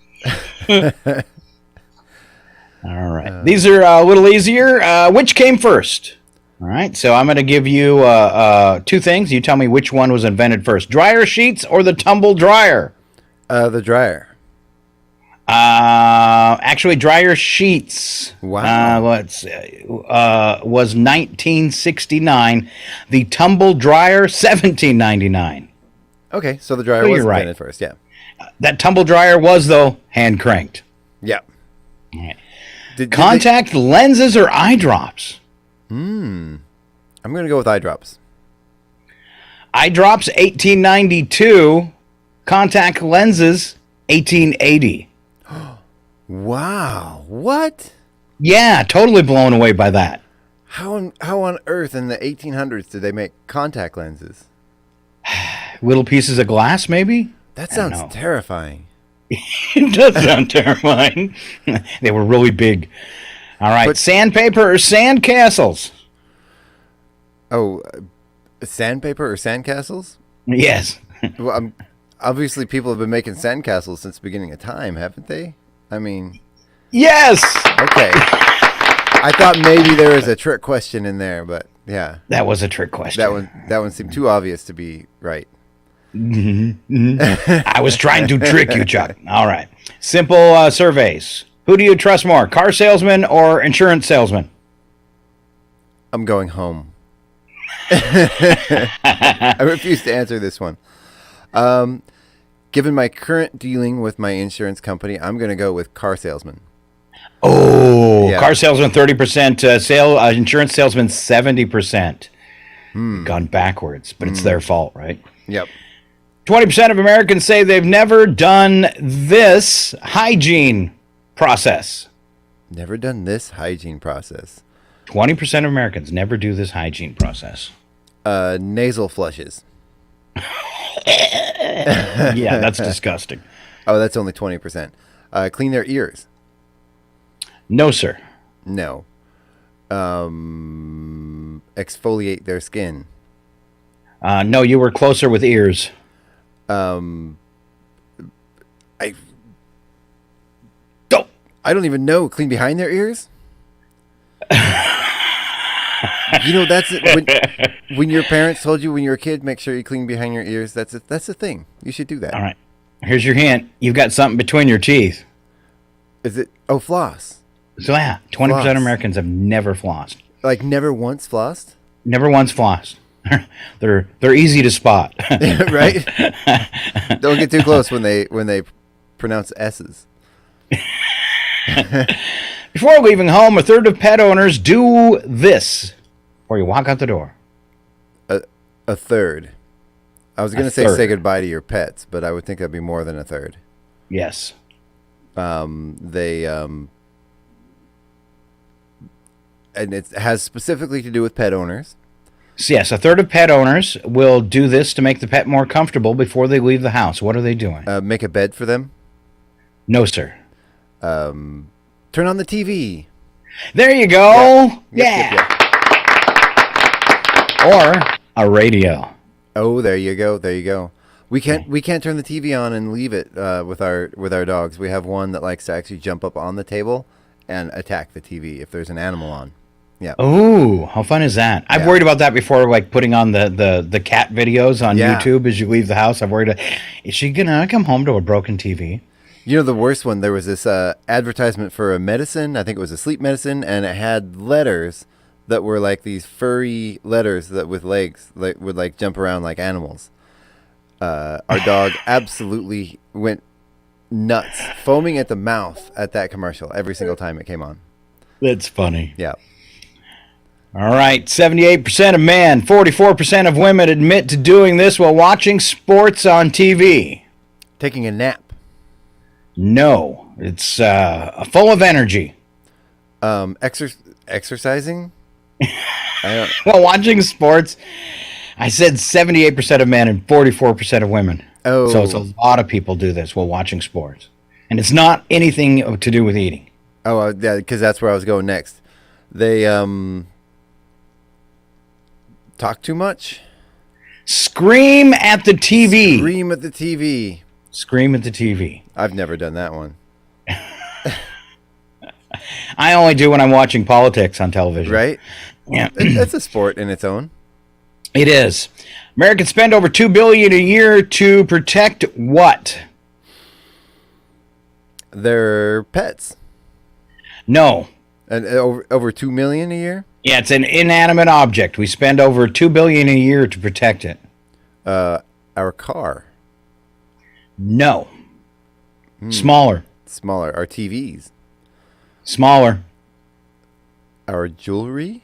All right. These are a little easier. Which came first? All right. So I'm going to give you two things. You tell me which one was invented first: dryer sheets or the tumble dryer? The dryer. Actually, dryer sheets. Wow. Was 1969. The tumble dryer, 1799. Okay, so the dryer Oh, was you're right. invented first. Yeah. That tumble dryer was, though, hand cranked. Yeah. All right. Did Contact lenses or eye drops? I'm gonna go with eye drops. Eye drops, 1892. Contact lenses, 1880. Wow. What? Yeah, totally blown away by that. How on earth in the 1800s did they make contact lenses? Little pieces of glass, maybe? That I don't sounds know. terrifying. It does sound terrifying. They were really big. All right, But- sandpaper or sandcastles? Oh, sandpaper or sandcastles? Yes. Well, obviously people have been making sandcastles since the beginning of time, haven't they? I mean, Yes! okay. I thought maybe there was a trick question in there, but yeah, That was a trick question. that one seemed too obvious to be right. I was trying to trick you, Chuck. All right. Simple surveys. Who do you trust more, car salesman or insurance salesman? I'm going home. I refuse to answer this one. Given my current dealing with my insurance company, I'm going to go with car salesman. Oh, Yeah. car salesman 30%, insurance salesman 70%. Gone backwards, but it's their fault, right? Yep. 20% of Americans say they've never done this hygiene process. Never done this hygiene process. 20% of Americans never do this hygiene process. Nasal flushes. Yeah, that's disgusting. Oh, that's only 20%. Clean their ears. No, sir. No. Exfoliate their skin. No, you were closer with ears. I don't even know. Clean behind their ears? You know, that's when your parents told you when you were a kid, make sure you clean behind your ears. That's a thing. You should do that. All right. Here's your hint. You've got something between your teeth. Is it? Oh, floss. So yeah, 20% Floss. of Americans have never flossed. Like never once flossed? Never once flossed. They're easy to spot. Right? Don't get too close when they pronounce S's. Before leaving home, a third of pet owners do this before you walk out the door. A third. I was going to say third. say goodbye to your pets, but I would think that'd be more than a third. Yes. And it has specifically to do with pet owners. So yes, a third of pet owners will do this to make the pet more comfortable before they leave the house. What are they doing? Make a bed for them. No, sir. Turn on the TV. There you go. Yep, yep. Or a radio. Oh, there you go. There you go. We can't turn the TV on and leave it with our dogs. We have one that likes to actually jump up on the table and attack the TV if there's an animal on. Yeah. Oh, how fun is that? I've worried about that before, like putting on the cat videos on YouTube as you leave the house. I've worried, is she going to come home to a broken TV? You know, the worst one, there was this advertisement for a medicine. I think it was a sleep medicine, and it had letters that were like these furry letters that with legs that would like jump around like animals. Our dog absolutely went nuts, foaming at the mouth at that commercial every single time it came on. That's funny. Yeah. All right, 78% of men, 44% of women admit to doing this while watching sports on TV. Taking a nap. No, it's full of energy. Exercising? While watching sports, I said 78% of men and 44% of women. Oh. So it's a lot of people do this while watching sports. And it's not anything to do with eating. Oh, yeah, because that's where I was going next. They talk too much? Scream at the TV. Scream at the TV. Scream at the TV. I've never done that one. I only do when I'm watching politics on television. Right? Yeah. It's a sport in its own. It is. Americans spend over $2 billion a year to protect what? Their pets. No. And over 2 million a year? Yeah, it's an inanimate object. We spend over $2 billion a year to protect it. Our car. No. Smaller. Smaller. Our TVs. Smaller. Our jewelry.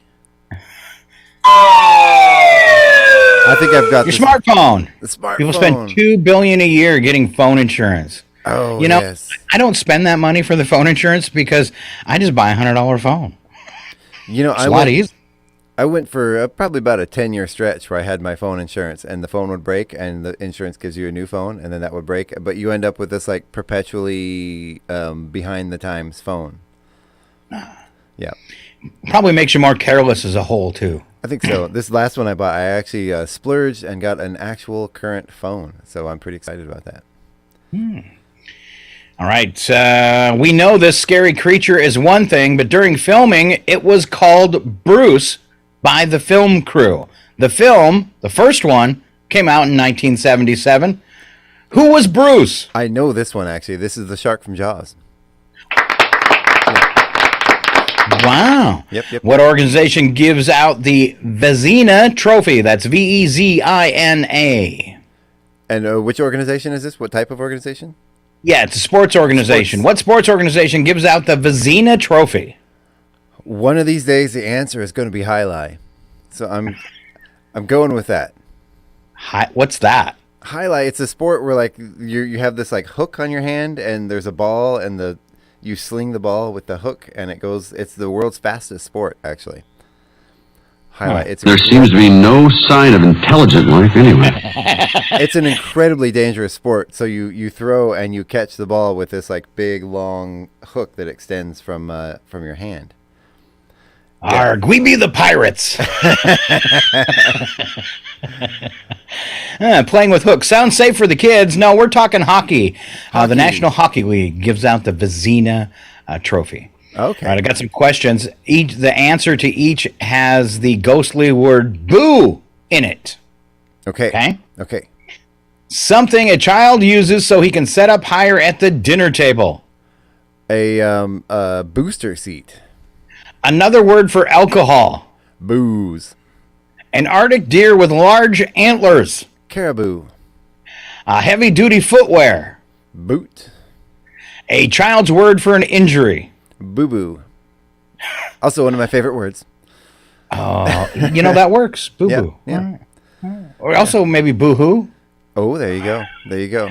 I think I've got your smartphone. The smartphone. People spend $2 billion a year getting phone insurance. Oh, you know, yes. I don't spend that money for the phone insurance because I just buy a $100 phone. You know, it's a lot easier. I went for probably about a 10-year stretch where I had my phone insurance, and the phone would break, and the insurance gives you a new phone, and then that would break. But you end up with this like perpetually behind the times phone. Yeah, probably makes you more careless as a whole too. I think so. This last one I bought, I actually splurged and got an actual current phone, so I'm pretty excited about that. All right, we know this scary creature is one thing, but during filming, it was called Bruce by the film crew. The film, the first one, came out in 1977. Who was Bruce? I know this one, actually. This is the shark from Jaws. Wow. Yep. What organization gives out the Vezina Trophy? That's Vezina. And which organization is this? What type of organization? Yeah, it's a sports organization. What sports organization gives out the Vezina Trophy? One of these days, the answer is going to be Highlight. So I'm going with that. What's that? Highlight. It's a sport where like you have this like hook on your hand, and there's a ball, and you sling the ball with the hook, and it goes. It's the world's fastest sport, actually. Highlight. There seems to be no sign of intelligent life anyway. It's an incredibly dangerous sport. So you throw and you catch the ball with this like big long hook that extends from your hand. Arg, we be the pirates. Playing with hooks sounds safe for the kids. No, we're talking hockey. The National Hockey League gives out the Vezina Trophy. Okay. All right, I got some questions. The answer to each has the ghostly word "boo" in it. Okay. Something a child uses so he can set up higher at the dinner table. A booster seat. Another word for alcohol. Booze. An Arctic deer with large antlers. Caribou. Heavy-duty footwear. Boot. A child's word for an injury. Boo-boo. Also one of my favorite words. That works. Boo-boo. Yeah. Or also maybe boo-hoo. Oh, there you go.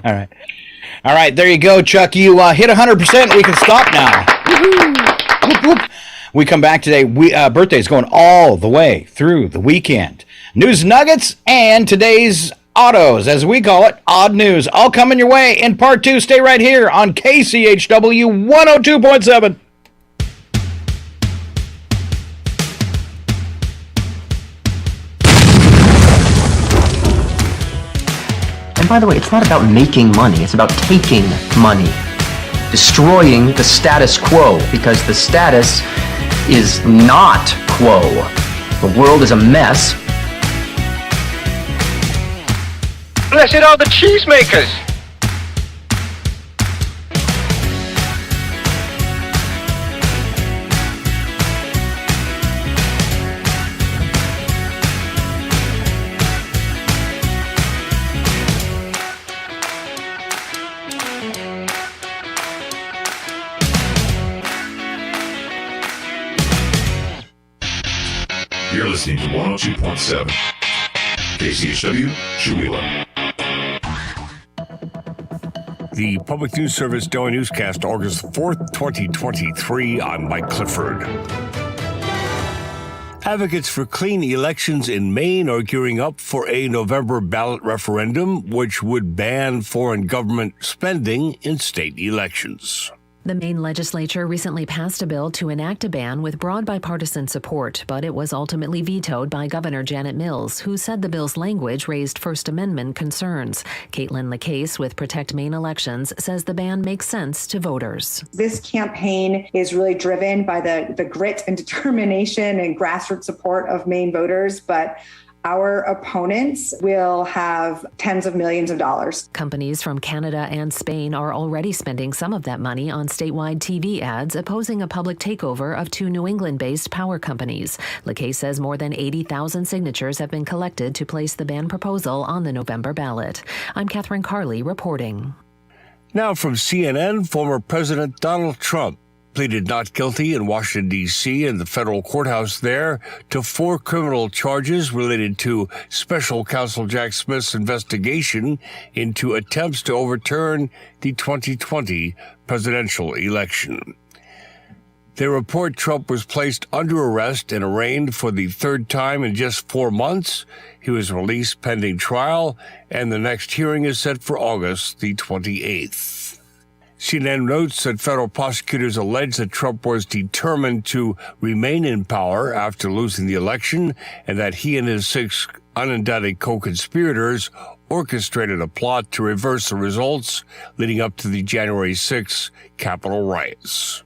All right, there you go, Chuck. You hit 100%. We can stop now. Whoop, whoop. We come back today. Birthday's going all the way through the weekend. News nuggets and today's autos, as we call it, odd news, all coming your way in part 2. Stay right here on KCHW 102.7. And by the way, it's not about making money, it's about taking money. Destroying the status quo, because the status is not quo. The world is a mess. Blessed are the cheesemakers. You're listening to 102.7 KCHW, Shawila. The Public News Service Daily Newscast, August 4th, 2023. I'm Mike Clifford. Advocates for clean elections in Maine are gearing up for a November ballot referendum, which would ban foreign government spending in state elections. The Maine legislature recently passed a bill to enact a ban with broad bipartisan support, but it was ultimately vetoed by Governor Janet Mills, who said the bill's language raised First Amendment concerns. Caitlin LaCase with Protect Maine Elections says the ban makes sense to voters. This campaign is really driven by the grit and determination and grassroots support of Maine voters, but our opponents will have tens of millions of dollars. Companies from Canada and Spain are already spending some of that money on statewide TV ads opposing a public takeover of two New England-based power companies. LaCase says more than 80,000 signatures have been collected to place the ban proposal on the November ballot. I'm Catherine Carley reporting. Now from CNN, former President Donald Trump pleaded not guilty in Washington, D.C. in the federal courthouse there to 4 criminal charges related to special counsel Jack Smith's investigation into attempts to overturn the 2020 presidential election. They report Trump was placed under arrest and arraigned for the third time in just 4 months. He was released pending trial, and the next hearing is set for August the 28th. CNN notes that federal prosecutors allege that Trump was determined to remain in power after losing the election and that he and his 6 unindicted co-conspirators orchestrated a plot to reverse the results leading up to the January 6 Capitol riots.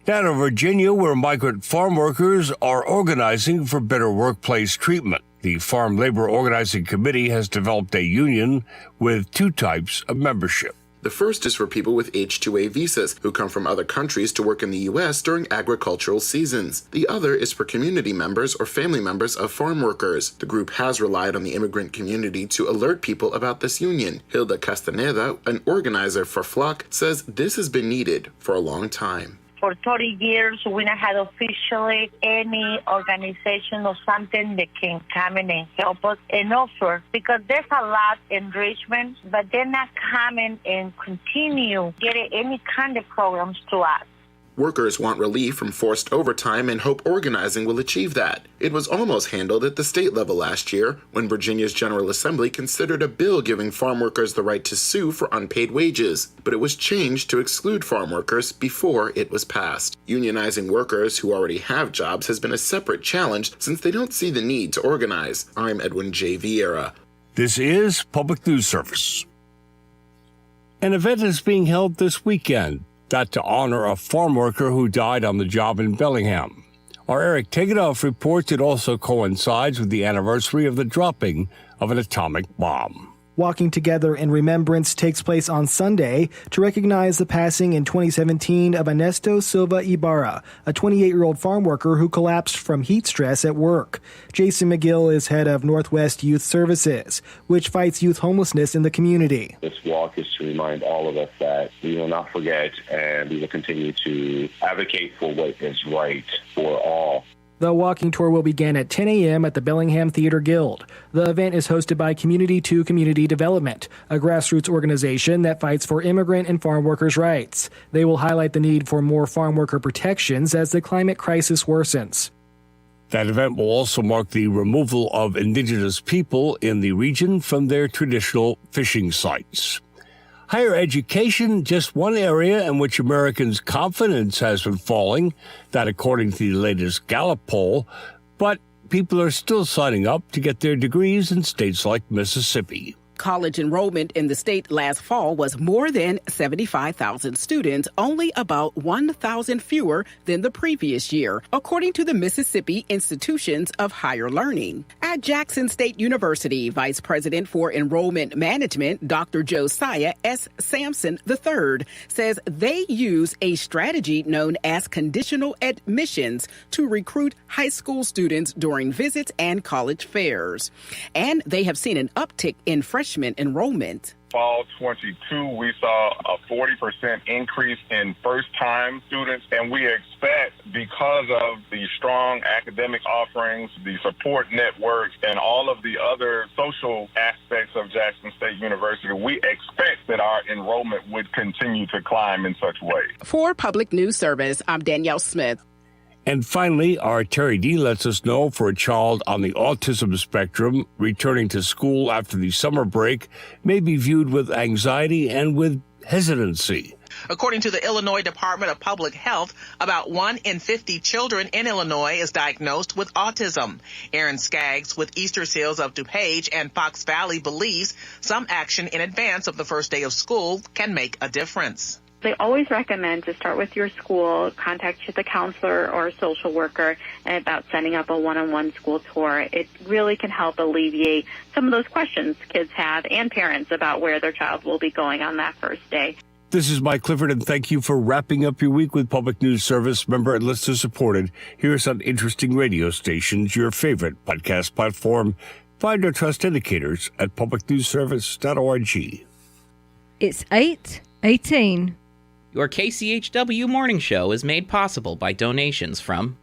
Down in Virginia, where migrant farm workers are organizing for better workplace treatment. The Farm Labor Organizing Committee has developed a union with 2 types of membership. The first is for people with H-2A visas who come from other countries to work in the U.S. during agricultural seasons. The other is for community members or family members of farm workers. The group has relied on the immigrant community to alert people about this union. Hilda Castaneda, an organizer for FLOC, says this has been needed for a long time. For 30 years, we not had officially any organization or something that can come in and help us and offer, because there's a lot in Richmond, but they're not coming and continue getting any kind of programs to us. Workers want relief from forced overtime and hope organizing will achieve that. It was almost handled at the state level last year when Virginia's General Assembly considered a bill giving farm workers the right to sue for unpaid wages, but it was changed to exclude farm workers before it was passed. Unionizing workers who already have jobs has been a separate challenge since they don't see the need to organize. I'm Edwin J. Vieira. This is Public News Service. An event is being held this weekend. That to honor a farm worker who died on the job in Bellingham. Our Eric Tegedoff reports it also coincides with the anniversary of the dropping of an atomic bomb. Walking Together in Remembrance takes place on Sunday to recognize the passing in 2017 of Ernesto Silva Ibarra, a 28-year-old farm worker who collapsed from heat stress at work. Jason McGill is head of Northwest Youth Services, which fights youth homelessness in the community. This walk is to remind all of us that we will not forget and we will continue to advocate for what is right for all. The walking tour will begin at 10 a.m. at the Bellingham Theater Guild. The event is hosted by Community to Community Development, a grassroots organization that fights for immigrant and farm workers' rights. They will highlight the need for more farm worker protections as the climate crisis worsens. That event will also mark the removal of indigenous people in the region from their traditional fishing sites. Higher education, just one area in which Americans' confidence has been falling, that according to the latest Gallup poll, but people are still signing up to get their degrees in states like Mississippi. College enrollment in the state last fall was more than 75,000 students, only about 1,000 fewer than the previous year, according to the Mississippi Institutions of Higher Learning. At Jackson State University, Vice President for Enrollment Management, Dr. Josiah S. Sampson III, says they use a strategy known as conditional admissions to recruit high school students during visits and college fairs. And they have seen an uptick in freshman enrollment. Fall 22, we saw a 40% increase in first-time students, and we expect, because of the strong academic offerings, the support networks, and all of the other social aspects of Jackson State University, we expect that our enrollment would continue to climb in such ways. For Public News Service, I'm Danielle Smith. And finally, our Terry D lets us know for a child on the autism spectrum, returning to school after the summer break may be viewed with anxiety and with hesitancy. According to the Illinois Department of Public Health, about 1 in 50 children in Illinois is diagnosed with autism. Aaron Skaggs with Easter Seals of DuPage and Fox Valley believes some action in advance of the first day of school can make a difference. They always recommend to start with your school, contact the counselor or a social worker, and about setting up a one-on-one school tour. It really can help alleviate some of those questions kids have and parents about where their child will be going on that first day. This is Mike Clifford, and thank you for wrapping up your week with Public News Service, member and listener supported. Here is on interesting radio stations, your favorite podcast platform. Find our trust indicators at publicnewsservice.org. It's 8:18. Your KCHW morning show is made possible by donations from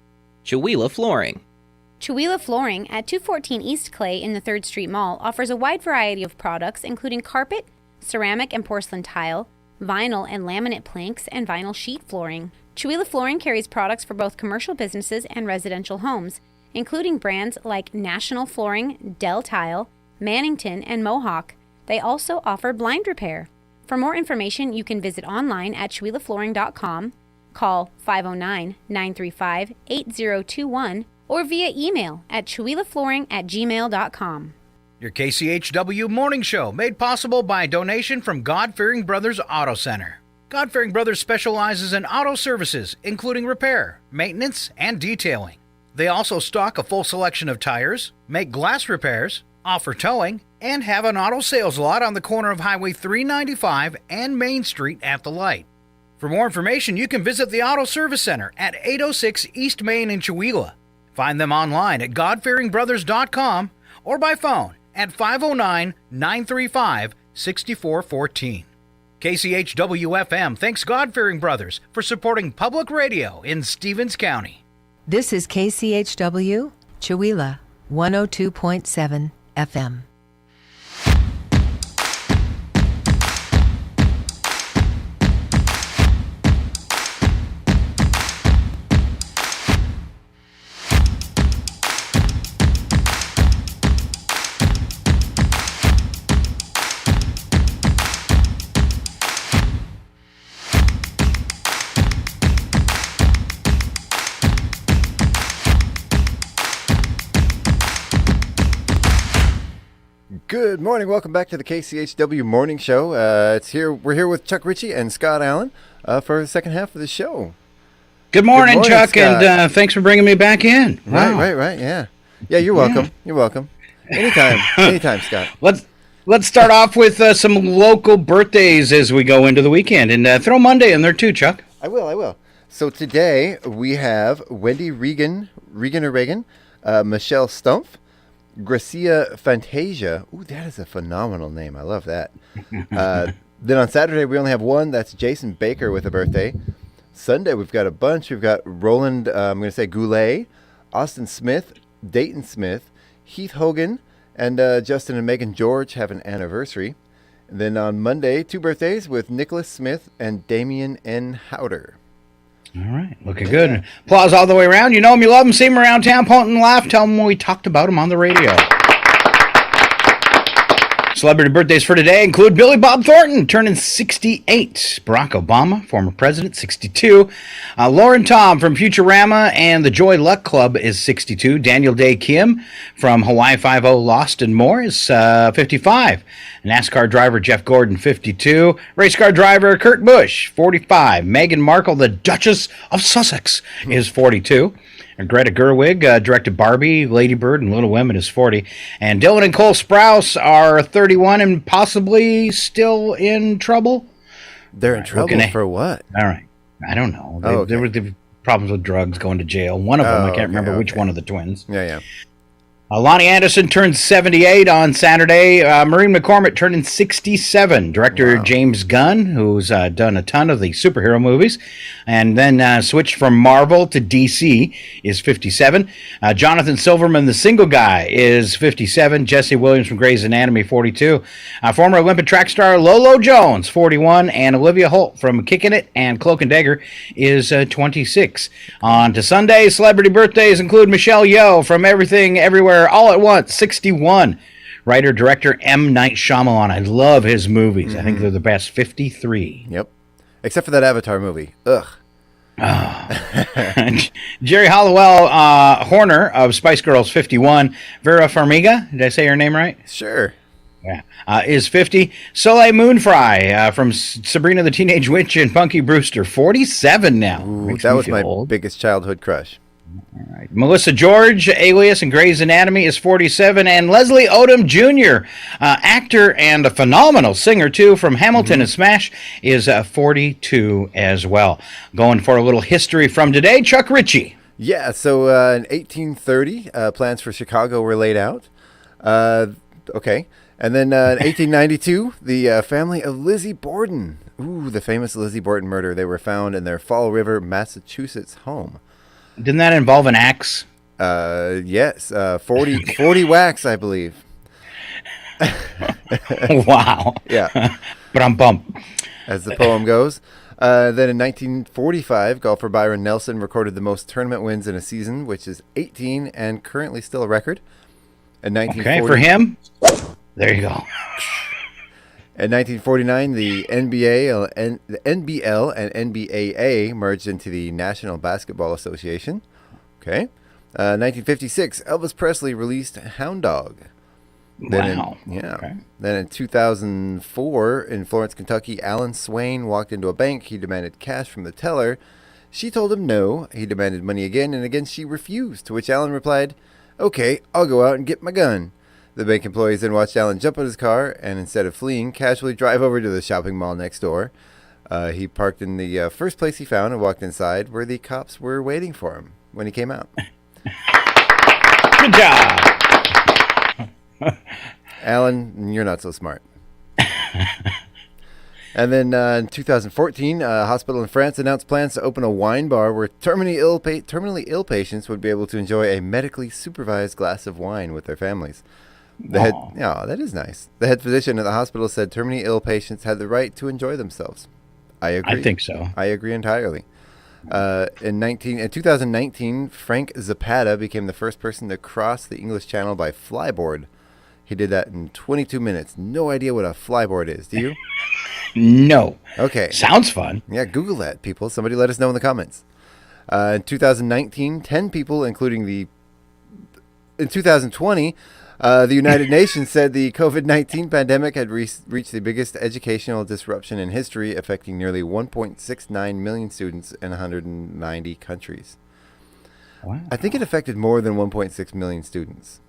Chihuahua Flooring. Chihuahua Flooring at 214 East Clay in the 3rd Street Mall offers a wide variety of products including carpet, ceramic and porcelain tile, vinyl and laminate planks, and vinyl sheet flooring. Chihuahua Flooring carries products for both commercial businesses and residential homes, including brands like National Flooring, Del Tile, Mannington, and Mohawk. They also offer blind repair. For more information, you can visit online at chihuahuaflooring.com, call 509-935-8021, or via email at chihuahuaflooring@gmail.com. Your KCHW morning show made possible by a donation from God-Fearing Brothers Auto Center. God-Fearing Brothers specializes in auto services, including repair, maintenance, and detailing. They also stock a full selection of tires, make glass repairs, offer towing, and have an auto sales lot on the corner of Highway 395 and Main Street at the light. For more information, you can visit the Auto Service Center at 806 East Main in Chihuahua. Find them online at godfearingbrothers.com or by phone at 509-935-6414. KCHW-FM thanks God-Fearing Brothers for supporting public radio in Stevens County. This is KCHW, Chihuahua, 102.7 FM. Good morning. Welcome back to the KCHW Morning Show. We're here with Chuck Ritchie and Scott Allen for the second half of the show. Good morning, Chuck, Scott. And thanks for bringing me back in. Wow. Right. Yeah, you're welcome. Yeah. You're welcome. Anytime, Scott. Let's start off with some local birthdays as we go into the weekend, and throw Monday in there too, Chuck. I will. So today we have Wendy Regan, Michelle Stumpf, Gracia Fantasia. Ooh, that is a phenomenal name. I love that. Then on Saturday, we only have one. That's Jason Baker with a birthday. Sunday, we've got a bunch. We've got Roland, I'm going to say Goulet, Austin Smith, Dayton Smith, Heath Hogan, and Justin and Megan George have an anniversary. And then on Monday, 2 birthdays with Nicholas Smith and Damian N. Howder. All right, looking good. Applause all the way around. You know them, you love them, see them around town, point and laugh. Tell them when we talked about them on the radio. Celebrity birthdays for today include Billy Bob Thornton, turning 68. Barack Obama, former president, 62. Lauren Tom from Futurama and the Joy Luck Club is 62. Daniel Day Kim from Hawaii Five-0 Lost and More is 55. NASCAR driver Jeff Gordon, 52. Race car driver Kurt Busch, 45. Meghan Markle, the Duchess of Sussex, is 42. And Greta Gerwig directed Barbie, Lady Bird, and Little Women is 40. And Dylan and Cole Sprouse are 31 and possibly still in trouble. They're in trouble for what? All right. I don't know. There were the problems with drugs, going to jail. One of them, I can't remember which one of the twins. Yeah. Lonnie Anderson turned 78 on Saturday. Maureen McCormick turning 67. Director James Gunn, who's done a ton of the superhero movies, and then switched from Marvel to DC, is 57. Jonathan Silverman, the single guy, is 57. Jesse Williams from Grey's Anatomy, 42. Former Olympic track star Lolo Jones, 41. And Olivia Holt from Kickin' It and Cloak and Dagger is 26. On to Sunday, celebrity birthdays include Michelle Yeoh from Everything Everywhere All at Once, 61. Writer-director M. Night Shyamalan. I love his movies. I think they're the best. 53. Yep. Except for that Avatar movie. Ugh. Jerry Hollowell Horner of Spice Girls 51. Vera Farmiga, did I say her name right? Sure. Yeah, is 50. Soleil Moonfry from Sabrina the Teenage Witch and Punky Brewster, 47 now. Ooh, that was my biggest childhood crush. All right. Melissa George, Alias and Grey's Anatomy, is 47. And Leslie Odom Jr., actor and a phenomenal singer, too, from Hamilton and Smash, is 42 as well. Going for a little history from today, Chuck Ritchie. Yeah, so in 1830, plans for Chicago were laid out. Okay. And then in 1892, the family of Lizzie Borden, the famous Lizzie Borden murder, they were found in their Fall River, Massachusetts home. Didn't that involve an axe? Yes, 40 whacks, I believe. Wow. Yeah. But I'm bummed. As the poem goes. Then in 1945, golfer Byron Nelson recorded the most tournament wins in a season, which is 18 and currently still a record. In 1940, okay, for him, there you go. In 1949, the NBL and NBAA merged into the National Basketball Association. Okay. 1956, Elvis Presley released Hound Dog. Wow. Okay. Then in 2004, in Florence, Kentucky, Alan Swain walked into a bank. He demanded cash from the teller. She told him no. He demanded money again, and again she refused, to which Alan replied, "Okay, I'll go out and get my gun." The bank employees then watched Alan jump out his car and, instead of fleeing, casually drive over to the shopping mall next door. He parked in the first place he found and walked inside, where the cops were waiting for him when he came out. Good job. Alan, you're not so smart. And then in 2014, a hospital in France announced plans to open a wine bar where terminally ill patients would be able to enjoy a medically supervised glass of wine with their families. That is nice. The head physician at the hospital said terminally ill patients had the right to enjoy themselves. I agree. I think so. I agree entirely. In 2019, Frank Zapata became the first person to cross the English Channel by flyboard. He did that in 22 minutes. No idea what a flyboard is. Do you? No. Okay. Sounds fun. Yeah, Google that, people. Somebody let us know in the comments. In 2019, 10 people, in 2020, the United Nations said the COVID-19 pandemic had reached the biggest educational disruption in history, affecting nearly 1.69 million students in 190 countries. Wow. I think it affected more than 1.6 million students.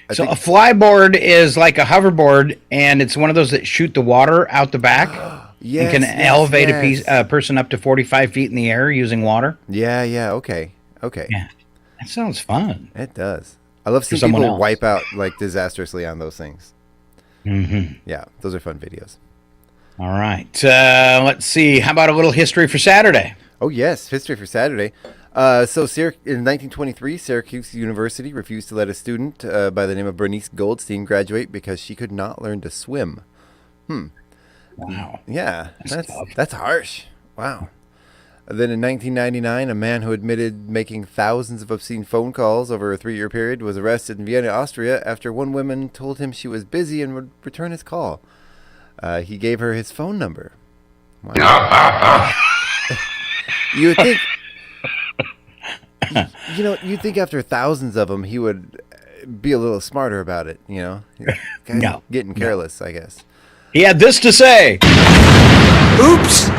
A flyboard is like a hoverboard, and it's one of those that shoot the water out the back. Yes, and can elevate a person up to 45 feet in the air using water. Yeah, okay. Yeah, that sounds fun. It does. I love seeing people wipe out like disastrously on those things. Mm-hmm. Yeah, those are fun videos. All right. Let's see. How about a little history for Saturday? Oh, yes. History for Saturday. In 1923, Syracuse University refused to let a student by the name of Bernice Goldstein graduate because she could not learn to swim. Wow. Yeah, that's harsh. Wow. Then in 1999, a man who admitted making thousands of obscene phone calls over a 3-year period was arrested in Vienna, Austria, after one woman told him she was busy and would return his call. He gave her his phone number. Wow. You would think... you'd think after thousands of them, he would be a little smarter about it, No. Getting careless, I guess. He had this to say. Oops!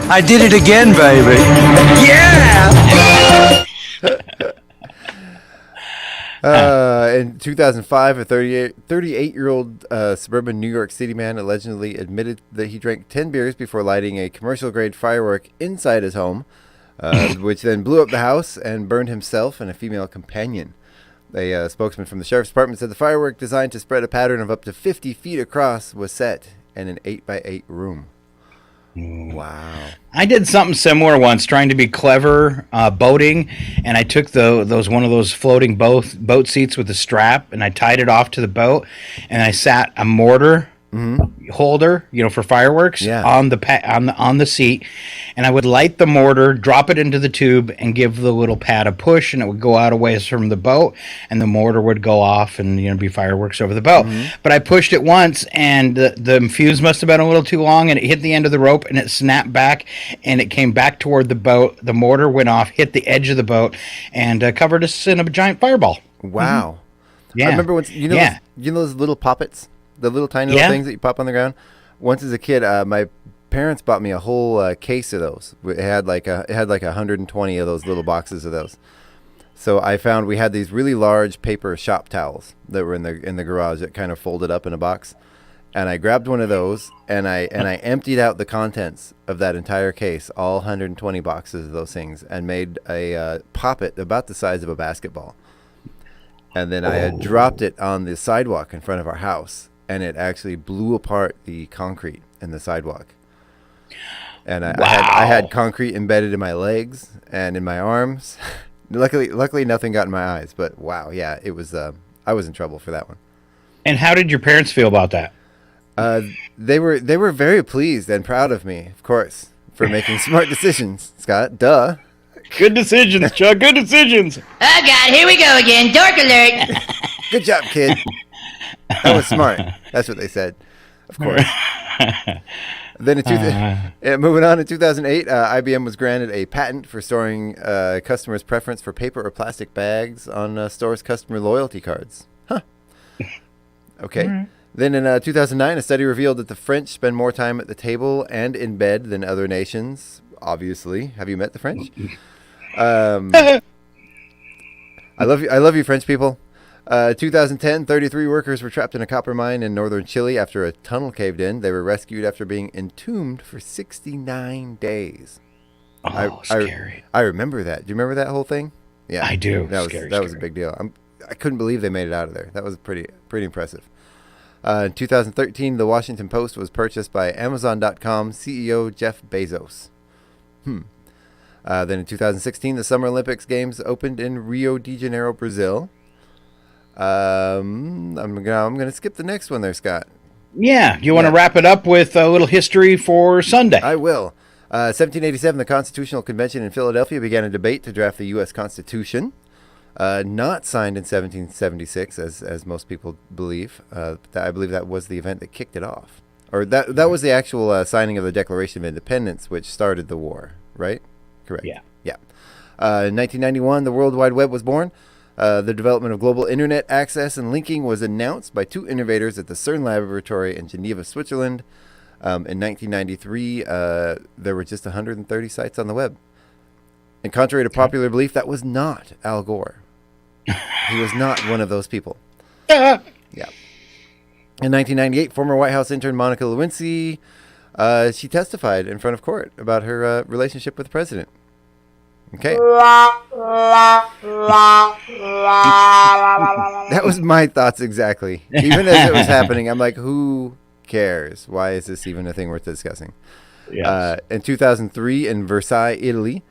I did it again, baby. Yeah! In 2005, a 38-year-old suburban New York City man allegedly admitted that he drank 10 beers before lighting a commercial-grade firework inside his home, which then blew up the house and burned himself and a female companion. A spokesman from the sheriff's department said the firework, designed to spread a pattern of up to 50 feet across, was set in an 8x8 room. Wow. I did something similar once, trying to be clever boating, and I took one of those floating boat seats with a strap, and I tied it off to the boat, and I sat a mortar holder, for fireworks on the seat, and I would light the mortar, drop it into the tube, and give the little pad a push, and it would go out a ways from the boat, and the mortar would go off, and be fireworks over the boat. But I pushed it once, and the fuse must have been a little too long, and it hit the end of the rope, and it snapped back, and it came back toward the boat. The mortar went off, hit the edge of the boat, and covered us in a giant fireball. Wow. Yeah. I remember once, those little poppets, the little tiny little things that you pop on the ground. Once as a kid, my parents bought me a whole case of those. It had like 120 of those little boxes of those. So I found we had these really large paper shop towels that were in the garage that kind of folded up in a box. And I grabbed one of those and I emptied out the contents of that entire case, all 120 boxes of those things, and made a poppet about the size of a basketball. And then I had dropped it on the sidewalk in front of our house, and it actually blew apart the concrete in the sidewalk. And I had concrete embedded in my legs and in my arms. Luckily nothing got in my eyes, but wow, yeah, it was I was in trouble for that one. And how did your parents feel about that? They were very pleased and proud of me, of course, for making smart decisions, Scott. Duh. Good decisions, Chuck. Good decisions. Oh, God, here we go again. Dork alert. Good job, kid. That was smart. That's what they said, of course. Then moving on, in 2008, IBM was granted a patent for storing customers' preference for paper or plastic bags on stores' customer loyalty cards. Huh. Okay. Mm-hmm. Then in 2009, a study revealed that the French spend more time at the table and in bed than other nations. Obviously. Have you met the French? I love you, French people. 2010, 33 workers were trapped in a copper mine in northern Chile after a tunnel caved in. They were rescued after being entombed for 69 days. Oh, scary. I remember that. Do you remember that whole thing? Yeah, I do. That was a big deal. I couldn't believe they made it out of there. That was pretty impressive. In 2013, the Washington Post was purchased by Amazon.com CEO Jeff Bezos. Then in 2016, the Summer Olympics Games opened in Rio de Janeiro, Brazil. I'm gonna skip the next one there, Scott. Yeah, you want to wrap it up with a little history for Sunday? I will. 1787, the Constitutional Convention in Philadelphia began a debate to draft the U.S. Constitution. Not signed in 1776, as most people believe. I believe that was the event that kicked it off. Or that was the actual signing of the Declaration of Independence, which started the war, right? Correct. Yeah. In 1991, the World Wide Web was born. The development of global internet access and linking was announced by two innovators at the CERN laboratory in Geneva, Switzerland. In 1993, there were just 130 sites on the web. And contrary to popular belief, that was not Al Gore. He was not one of those people. Yeah. In 1998, former White House intern Monica Lewinsky, she testified in front of court about her relationship with the president. Okay. That was my thoughts exactly. Even as it was happening, I'm like, who cares? Why is this even a thing worth discussing? Yes. In 2003, in Versailles, Italy,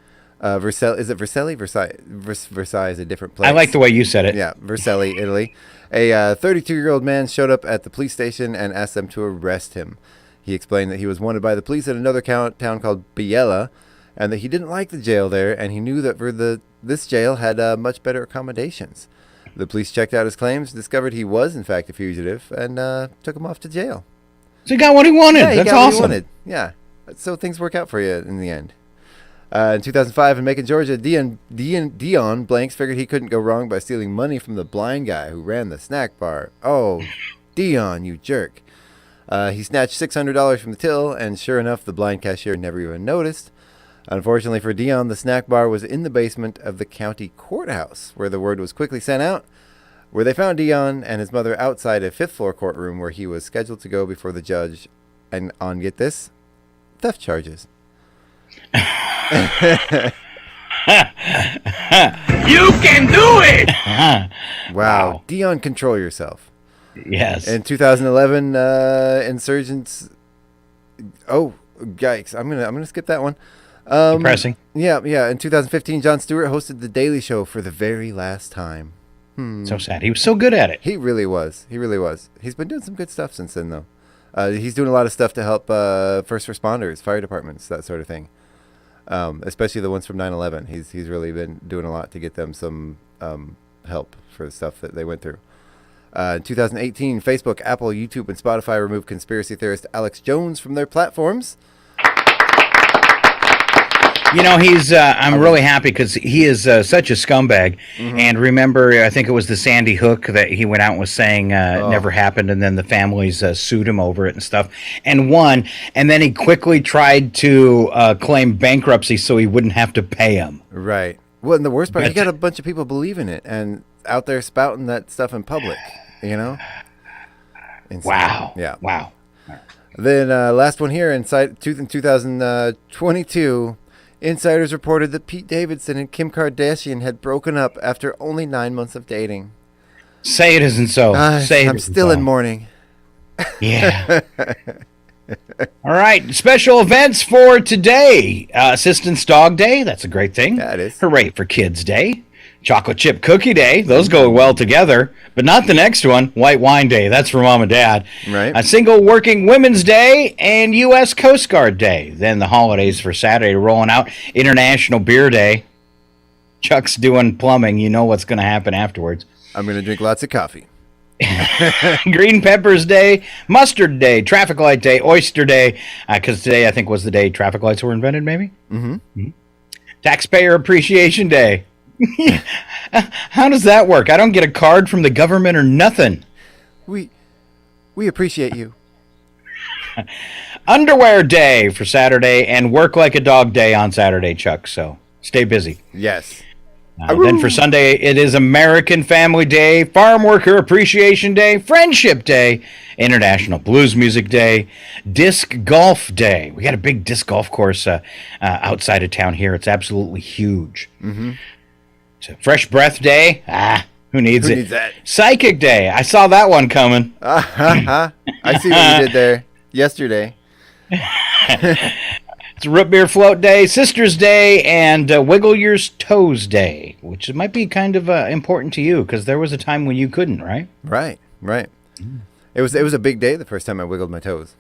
is it Versailles? Versailles is a different place. I like the way you said it. Yeah, Versailles, Italy. A 32-year-old man showed up at the police station and asked them to arrest him. He explained that he was wanted by the police at another town called Biella, and that he didn't like the jail there, and he knew that this jail had much better accommodations. The police checked out his claims, discovered he was in fact a fugitive, and took him off to jail. So he got what he wanted. Yeah, That's got awesome. What he wanted. Yeah, so things work out for you in the end. In 2005, in Macon, Georgia, Dion Blanks figured he couldn't go wrong by stealing money from the blind guy who ran the snack bar. Oh, Dion, you jerk. He snatched $600 from the till, and sure enough, the blind cashier never even noticed. Unfortunately for Dion, the snack bar was in the basement of the county courthouse, where the word was quickly sent out, where they found Dion and his mother outside a fifth-floor courtroom where he was scheduled to go before the judge and on, get this, theft charges. You can do it! Wow. Dion, control yourself. Yes. In 2011, insurgents... Oh, yikes. I'm gonna skip that one. Depressing. Yeah. In 2015, Jon Stewart hosted The Daily Show for the very last time. So sad. He was so good at it. He really was. He's been doing some good stuff since then, though. He's doing a lot of stuff to help first responders, fire departments, that sort of thing. Especially the ones from 9/11. He's really been doing a lot to get them some help for the stuff that they went through. In 2018, Facebook, Apple, YouTube, and Spotify removed conspiracy theorist Alex Jones from their platforms. You know, I'm really happy because he is such a scumbag. Mm-hmm. And remember, I think it was the Sandy Hook that he went out and was saying never happened, and then the families sued him over it and stuff, and won. And then he quickly tried to claim bankruptcy so he wouldn't have to pay him. Right. Well, and the worst part, he got a bunch of people believing it and out there spouting that stuff in public, you know? Insane. Wow. Yeah. Wow. Then last one here, in 2022, insiders reported that Pete Davidson and Kim Kardashian had broken up after only 9 months of dating. Say it isn't so. I'm still in mourning. Yeah. All right. Special events for today. Assistance Dog Day. That's a great thing. Yeah, it is. Hooray for Kids Day. Chocolate Chip Cookie Day. Those go well together. But not the next one. White Wine Day. That's for Mom and Dad. Right. A Single Working Women's Day and U.S. Coast Guard Day. Then the holidays for Saturday rolling out. International Beer Day. Chuck's doing plumbing. You know what's going to happen afterwards. I'm going to drink lots of coffee. Green Peppers Day, Mustard Day, Traffic Light Day, Oyster Day, because today I think was the day traffic lights were invented, maybe? Mm-hmm. Taxpayer Appreciation Day. How does that work? I don't get a card from the government or nothing. We appreciate you. Underwear Day for Saturday and Work Like a Dog Day on Saturday, Chuck, so stay busy. Yes. Then for Sunday, it is American Family Day, Farm Worker Appreciation Day, Friendship Day, International Blues Music Day, Disc Golf Day. We got a big disc golf course outside of town here. It's absolutely huge. Mm-hmm. So Fresh Breath Day. Who needs it? Who needs that? Psychic Day. I saw that one coming. I see what you did there yesterday. It's Root Beer Float Day, Sisters Day, and Wiggle Your Toes Day, which might be kind of important to you because there was a time when you couldn't, right? Right. It was a big day the first time I wiggled my toes.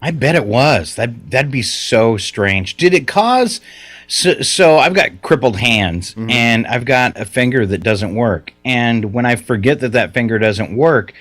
I bet it was. That'd be so strange. Did it cause... So I've got crippled hands, mm-hmm. and I've got a finger that doesn't work. And when I forget that finger doesn't work...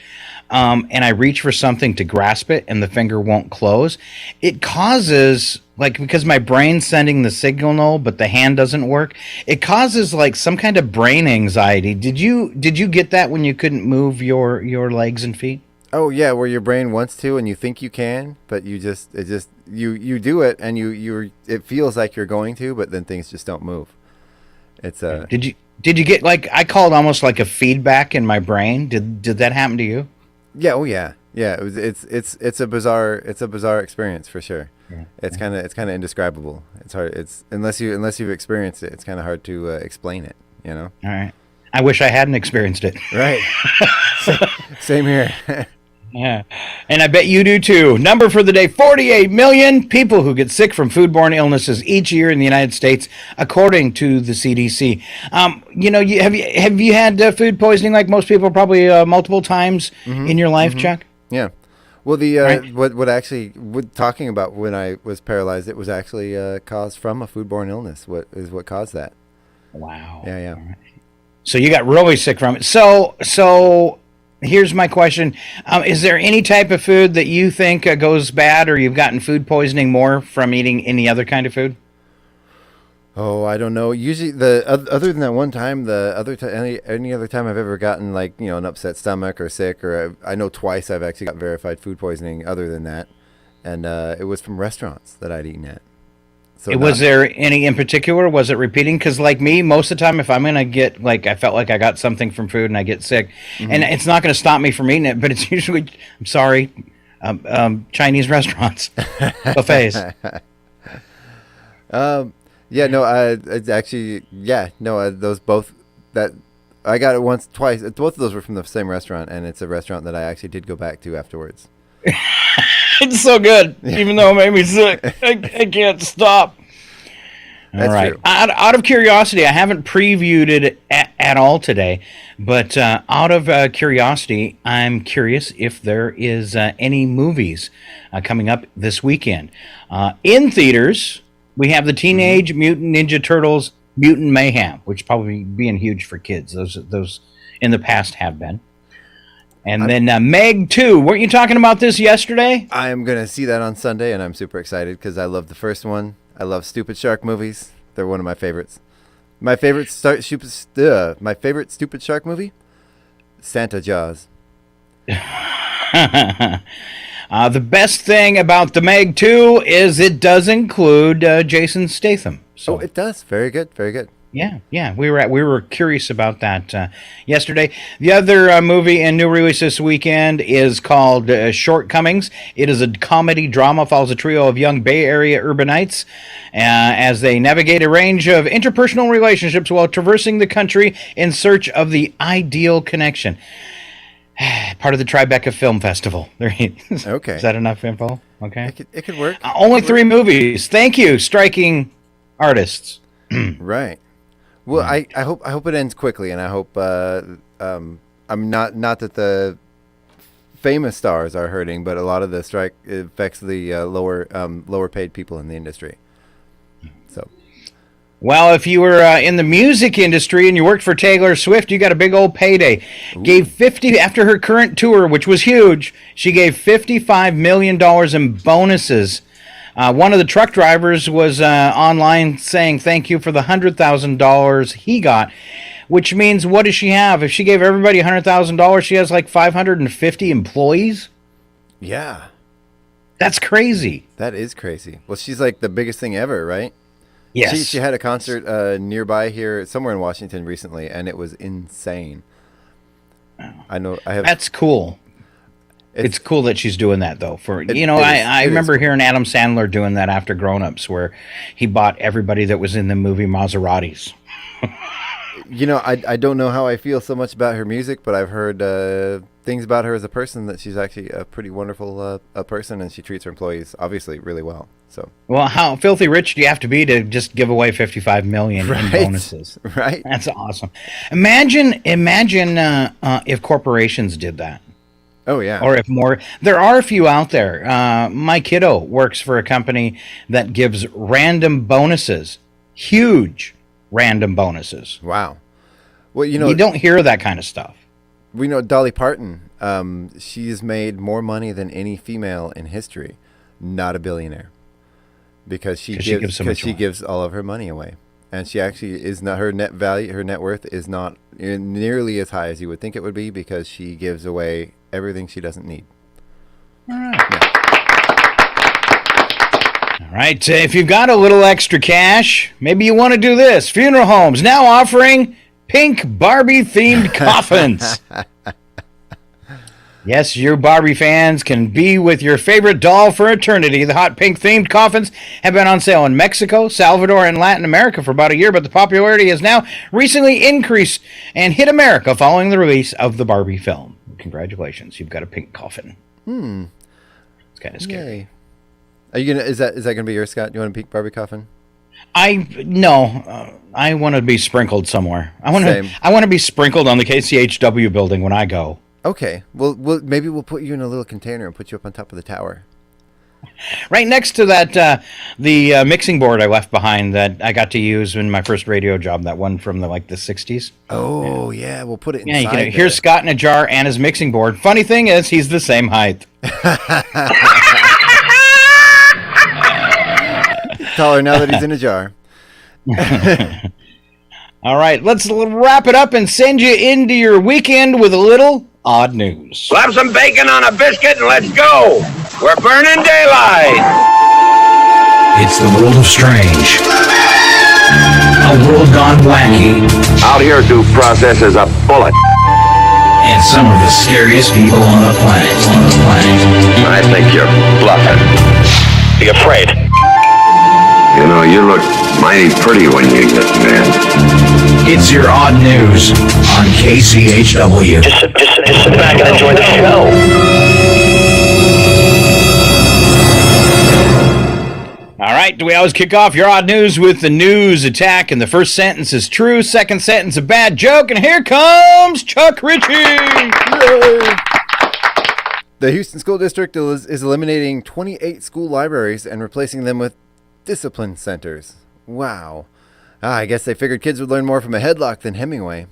and I reach for something to grasp it and the finger won't close, it causes, because my brain's sending the signal, but the hand doesn't work, it causes some kind of brain anxiety. Did you get that when you couldn't move your legs and feet? Oh yeah, where your brain wants to and you think you can, but you do it and it feels like you're going to, but then things just don't move. It's Did you get I call it almost like a feedback in my brain? Did that happen to you? Yeah, oh yeah. Yeah, it's a bizarre experience for sure. Yeah. It's kind of indescribable. It's hard. It's unless you've experienced it, it's kind of hard to explain it, you know. All right. I wish I hadn't experienced it. Right. Same here. Yeah. And I bet you do too. Number for the day, 48 million people who get sick from foodborne illnesses each year in the United States, according to the CDC. Have you had food poisoning like most people, probably multiple times in your life, Chuck? Yeah. Well, what talking about when I was paralyzed, it was actually caused from a foodborne illness. What caused that? Wow. Yeah. So you got really sick from it. So here's my question. Is there any type of food that you think goes bad, or you've gotten food poisoning more from eating any other kind of food? Oh, I don't know. Usually, other than that one time, any other time I've ever gotten an upset stomach or sick, or I know twice I've actually got verified food poisoning. Other than that, and it was from restaurants that I'd eaten at. So was there any in particular? Was it repeating? Because like me, most of the time, if I'm going to get, I felt like I got something from food and I get sick, and it's not going to stop me from eating it, but it's usually, I'm sorry, Chinese restaurants, buffets. Those both, that I got it once, twice. Both of those were from the same restaurant, and it's a restaurant that I actually did go back to afterwards. It's so good, even though it made me sick. I can't stop. All right. Out of curiosity, I haven't previewed it at at all today. But out of curiosity, I'm curious if there is any movies coming up this weekend. In theaters, we have the Teenage Mutant Ninja Turtles Mutant Mayhem, which probably being huge for kids. Those in the past have been. And then Meg 2. Weren't you talking about this yesterday? I'm going to see that on Sunday, and I'm super excited because I love the first one. I love stupid shark movies. They're one of my favorites. My favorite stupid shark movie? Santa Jaws. The best thing about the Meg 2 is it does include Jason Statham. So. Oh, it does. Very good. Very good. Yeah. We were curious about that yesterday. The other movie and new release this weekend is called Shortcomings. It is a comedy drama, follows a trio of young Bay Area urbanites as they navigate a range of interpersonal relationships while traversing the country in search of the ideal connection. Part of the Tribeca Film Festival. Okay. Is that enough info? Okay. It could work. Only 3 movies. Thank you, striking artists. Right. Well, I hope it ends quickly, and I hope I'm not that the famous stars are hurting, but a lot of the strike affects the lower paid people in the industry. So, well, if you were in the music industry and you worked for Taylor Swift, you got a big old payday. Ooh. Gave 50 after her current tour, which was huge. She gave $55 million in bonuses. One of the truck drivers was online saying thank you for the $100,000 he got, which means what does she have? If she gave everybody $100,000, she has like 550 employees? Yeah. That's crazy. That is crazy. Well, she's like the biggest thing ever, right? Yes. She had a concert nearby here, somewhere in Washington recently, and it was insane. That's cool. It's cool that she's doing that, though. I remember hearing Adam Sandler doing that after Grown Ups, where he bought everybody that was in the movie Maseratis. I don't know how I feel so much about her music, but I've heard things about her as a person, that she's actually a pretty wonderful person, and she treats her employees, obviously, really well. So, well, how filthy rich do you have to be to just give away $55 million in bonuses? Right. That's awesome. Imagine if corporations did that. Oh, yeah. Or if more. There are a few out there. My kiddo works for a company that gives random bonuses. Huge random bonuses. Wow. Well, you don't hear that kind of stuff. We know Dolly Parton. She's made more money than any female in history. Not a billionaire. Because she gives all of her money away. And she actually is not, her net worth is not nearly as high as you would think it would be, because she gives away everything she doesn't need. All right. Yeah. All right. If you've got a little extra cash, maybe you want to do this. Funeral homes now offering pink Barbie-themed coffins. Yes, you Barbie fans can be with your favorite doll for eternity. The hot pink-themed coffins have been on sale in Mexico, Salvador, and Latin America for about a year, but the popularity has now recently increased and hit America following the release of the Barbie film. Congratulations, you've got a pink coffin. It's kind of scary. Yay. Are you gonna? Is that gonna be yours, Scott? You want a pink Barbie coffin? No. I want to be sprinkled somewhere. I want to be sprinkled on the KCHW building when I go. Okay. Well, maybe we'll put you in a little container and put you up on top of the tower. Right next to that, the mixing board I left behind that I got to use in my first radio job, that one from the 60s. Oh, yeah. We'll put it inside. Yeah, here's Scott in a jar and his mixing board. Funny thing is, he's the same height. Taller now that he's in a jar. All right, let's wrap it up and send you into your weekend with a little odd news. Slap some bacon on a biscuit and let's go. We're burning daylight. It's the world of strange. A world gone wacky. Out here, due process is a bullet. And some of the scariest people on the planet. I think you're bluffing. Be afraid. You know, you look mighty pretty when you get mad. It's your odd news on KCHW. Just sit back and enjoy the show. All right, we always kick off your odd news with the news attack, and the first sentence is true, second sentence a bad joke, and here comes Chuck Ritchie! Yay! The Houston School District is eliminating 28 school libraries and replacing them with discipline centers. Wow. I guess they figured kids would learn more from a headlock than Hemingway.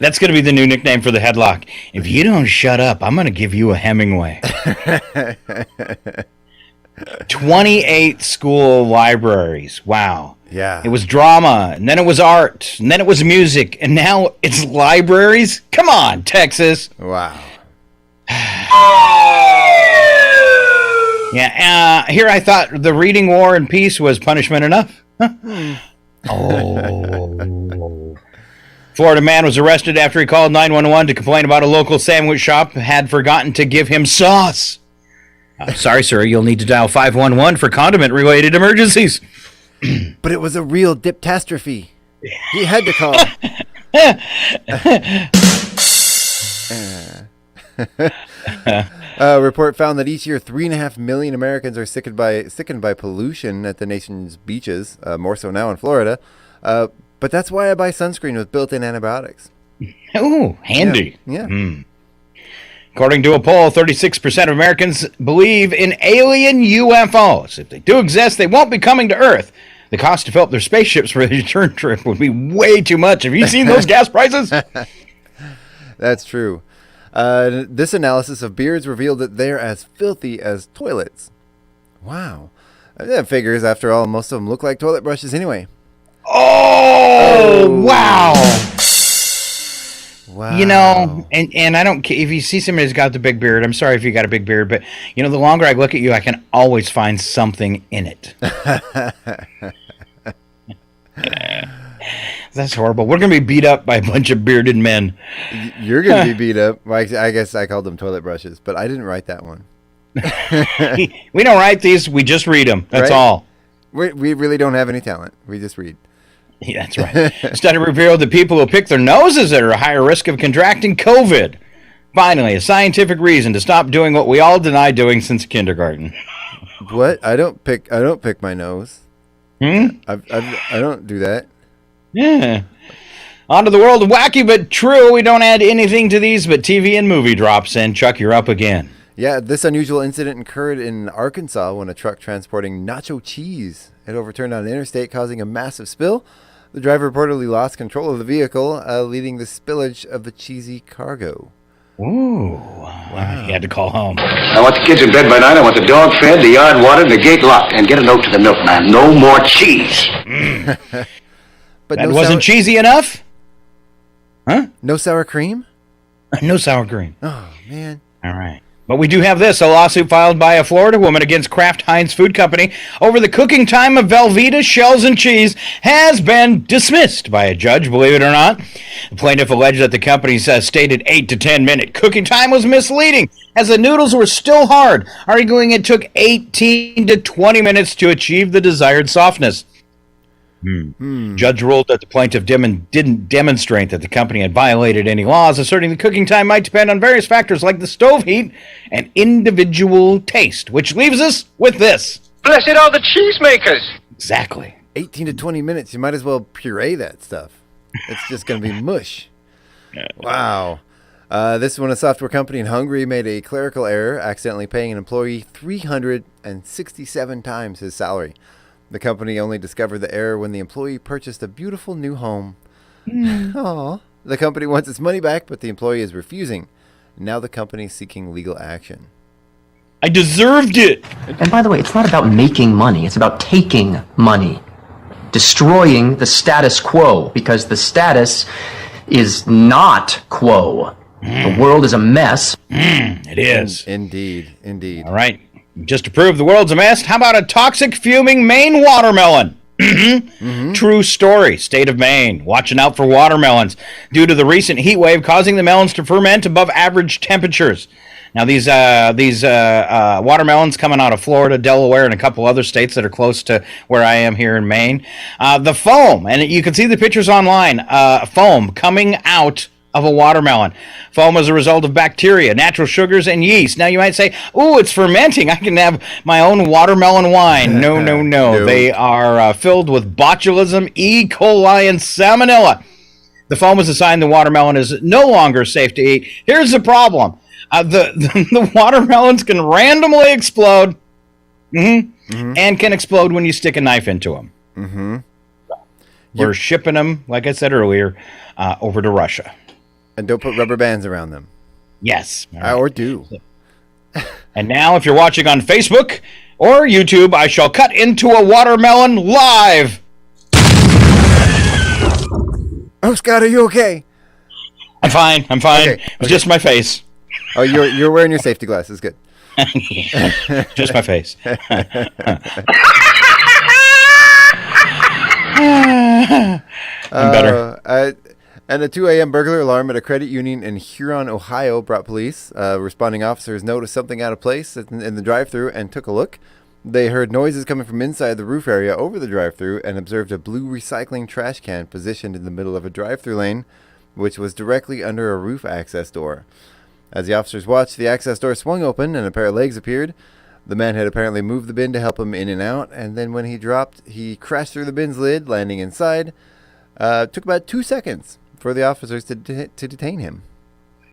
That's going to be the new nickname for the headlock. If you don't shut up, I'm going to give you a Hemingway. 28 school libraries. Wow. Yeah. It was drama, and then it was art, and then it was music, and now it's libraries? Come on, Texas. Wow. Yeah, here I thought the reading war and peace was punishment enough. Oh. Florida man was arrested after he called 911 to complain about a local sandwich shop had forgotten to give him sauce. Sorry, sir, you'll need to dial 511 for condiment-related emergencies. But it was a real diptastrophe. He had to call. A report found that each year 3.5 million Americans are sickened by pollution at the nation's beaches, more so now in Florida. But that's why I buy sunscreen with built-in antibiotics. Oh, handy. Yeah. According to a poll, 36% of Americans believe in alien UFOs. If they do exist, they won't be coming to Earth. The cost to fill up their spaceships for the return trip would be way too much. Have you seen those gas prices? That's true. This analysis of beards revealed that they're as filthy as toilets. Wow. That figures, after all, most of them look like toilet brushes anyway. Oh, wow. Wow. You know, and I don't care if you see somebody who's got the big beard. I'm sorry if you got a big beard, but, you know, the longer I look at you, I can always find something in it. That's horrible. We're going to be beat up by a bunch of bearded men. You're going to be beat up. Well, I guess I called them toilet brushes, but I didn't write that one. We don't write these. We just read them. That's right? all. We really don't have any talent. We just read. Yeah, that's right. Study revealed that people who pick their noses are at a higher risk of contracting COVID. Finally, a scientific reason to stop doing what we all deny doing since kindergarten. What? I don't pick my nose. I don't do that. Yeah. On to the world of wacky but true. We don't add anything to these but TV and movie drops. And Chuck, you're up again. Yeah, this unusual incident occurred in Arkansas when a truck transporting nacho cheese had overturned on an interstate, causing a massive spill. The driver reportedly lost control of the vehicle, leading the spillage of the cheesy cargo. Ooh. Wow. He had to call home. I want the kids in bed by night. I want the dog fed, the yard watered, and the gate locked. And get a note to the milkman. No more cheese. But that wasn't cheesy enough? Huh? No sour cream? No sour cream. Oh, man. All right. But we do have this, a lawsuit filed by a Florida woman against Kraft Heinz Food Company over the cooking time of Velveeta shells and cheese has been dismissed by a judge, believe it or not. The plaintiff alleged that the company's stated 8 to 10 minute cooking time was misleading, as the noodles were still hard, arguing it took 18 to 20 minutes to achieve the desired softness. Judge ruled that the plaintiff didn't demonstrate that the company had violated any laws, asserting the cooking time might depend on various factors like the stove heat and individual taste, which leaves us with this. Blessed are the cheesemakers. Exactly. 18 to 20 minutes. You might as well puree that stuff. It's just going to be mush. Wow. This one, a software company in Hungary made a clerical error, accidentally paying an employee 367 times his salary. The company only discovered the error when the employee purchased a beautiful new home. Aww. The company wants its money back, but the employee is refusing. Now the company is seeking legal action. I deserved it! And by the way, it's not about making money. It's about taking money. Destroying the status quo, because the status is not quo. The world is a mess. It is. Indeed. All right. Just to prove the world's a mess, how about a toxic, fuming Maine watermelon? True story. State of Maine. Watching out for watermelons due to the recent heat wave causing the melons to ferment above average temperatures. Now, these watermelons coming out of Florida, Delaware, and a couple other states that are close to where I am here in Maine. The foam, and you can see the pictures online, foam coming out of a watermelon. Foam is a result of bacteria, natural sugars, and yeast. Now you might say, "Ooh, it's fermenting. I can have my own watermelon wine." No, no, no. They are filled with botulism, E. coli, and salmonella. The foam is a sign the watermelon is no longer safe to eat. Here's the problem: the watermelons can randomly explode, and can explode when you stick a knife into them. Mm-hmm. We're shipping them, like I said earlier, over to Russia. And don't put rubber bands around them. Yes. Or do. And now, if you're watching on Facebook or YouTube, I shall cut into a watermelon live. Oh, Scott, are you okay? I'm fine. Okay. It was just my face. Oh, you're wearing your safety glasses. Good. Just my face. I'm better. And a 2 a.m. burglar alarm at a credit union in Huron, Ohio brought police. Responding officers noticed something out of place in the drive-thru and took a look. They heard noises coming from inside the roof area over the drive-thru and observed a blue recycling trash can positioned in the middle of a drive-thru lane, which was directly under a roof access door. As the officers watched, the access door swung open and a pair of legs appeared. The man had apparently moved the bin to help him in and out, and then when he dropped, he crashed through the bin's lid, landing inside. Took about 2 seconds for the officers to detain him.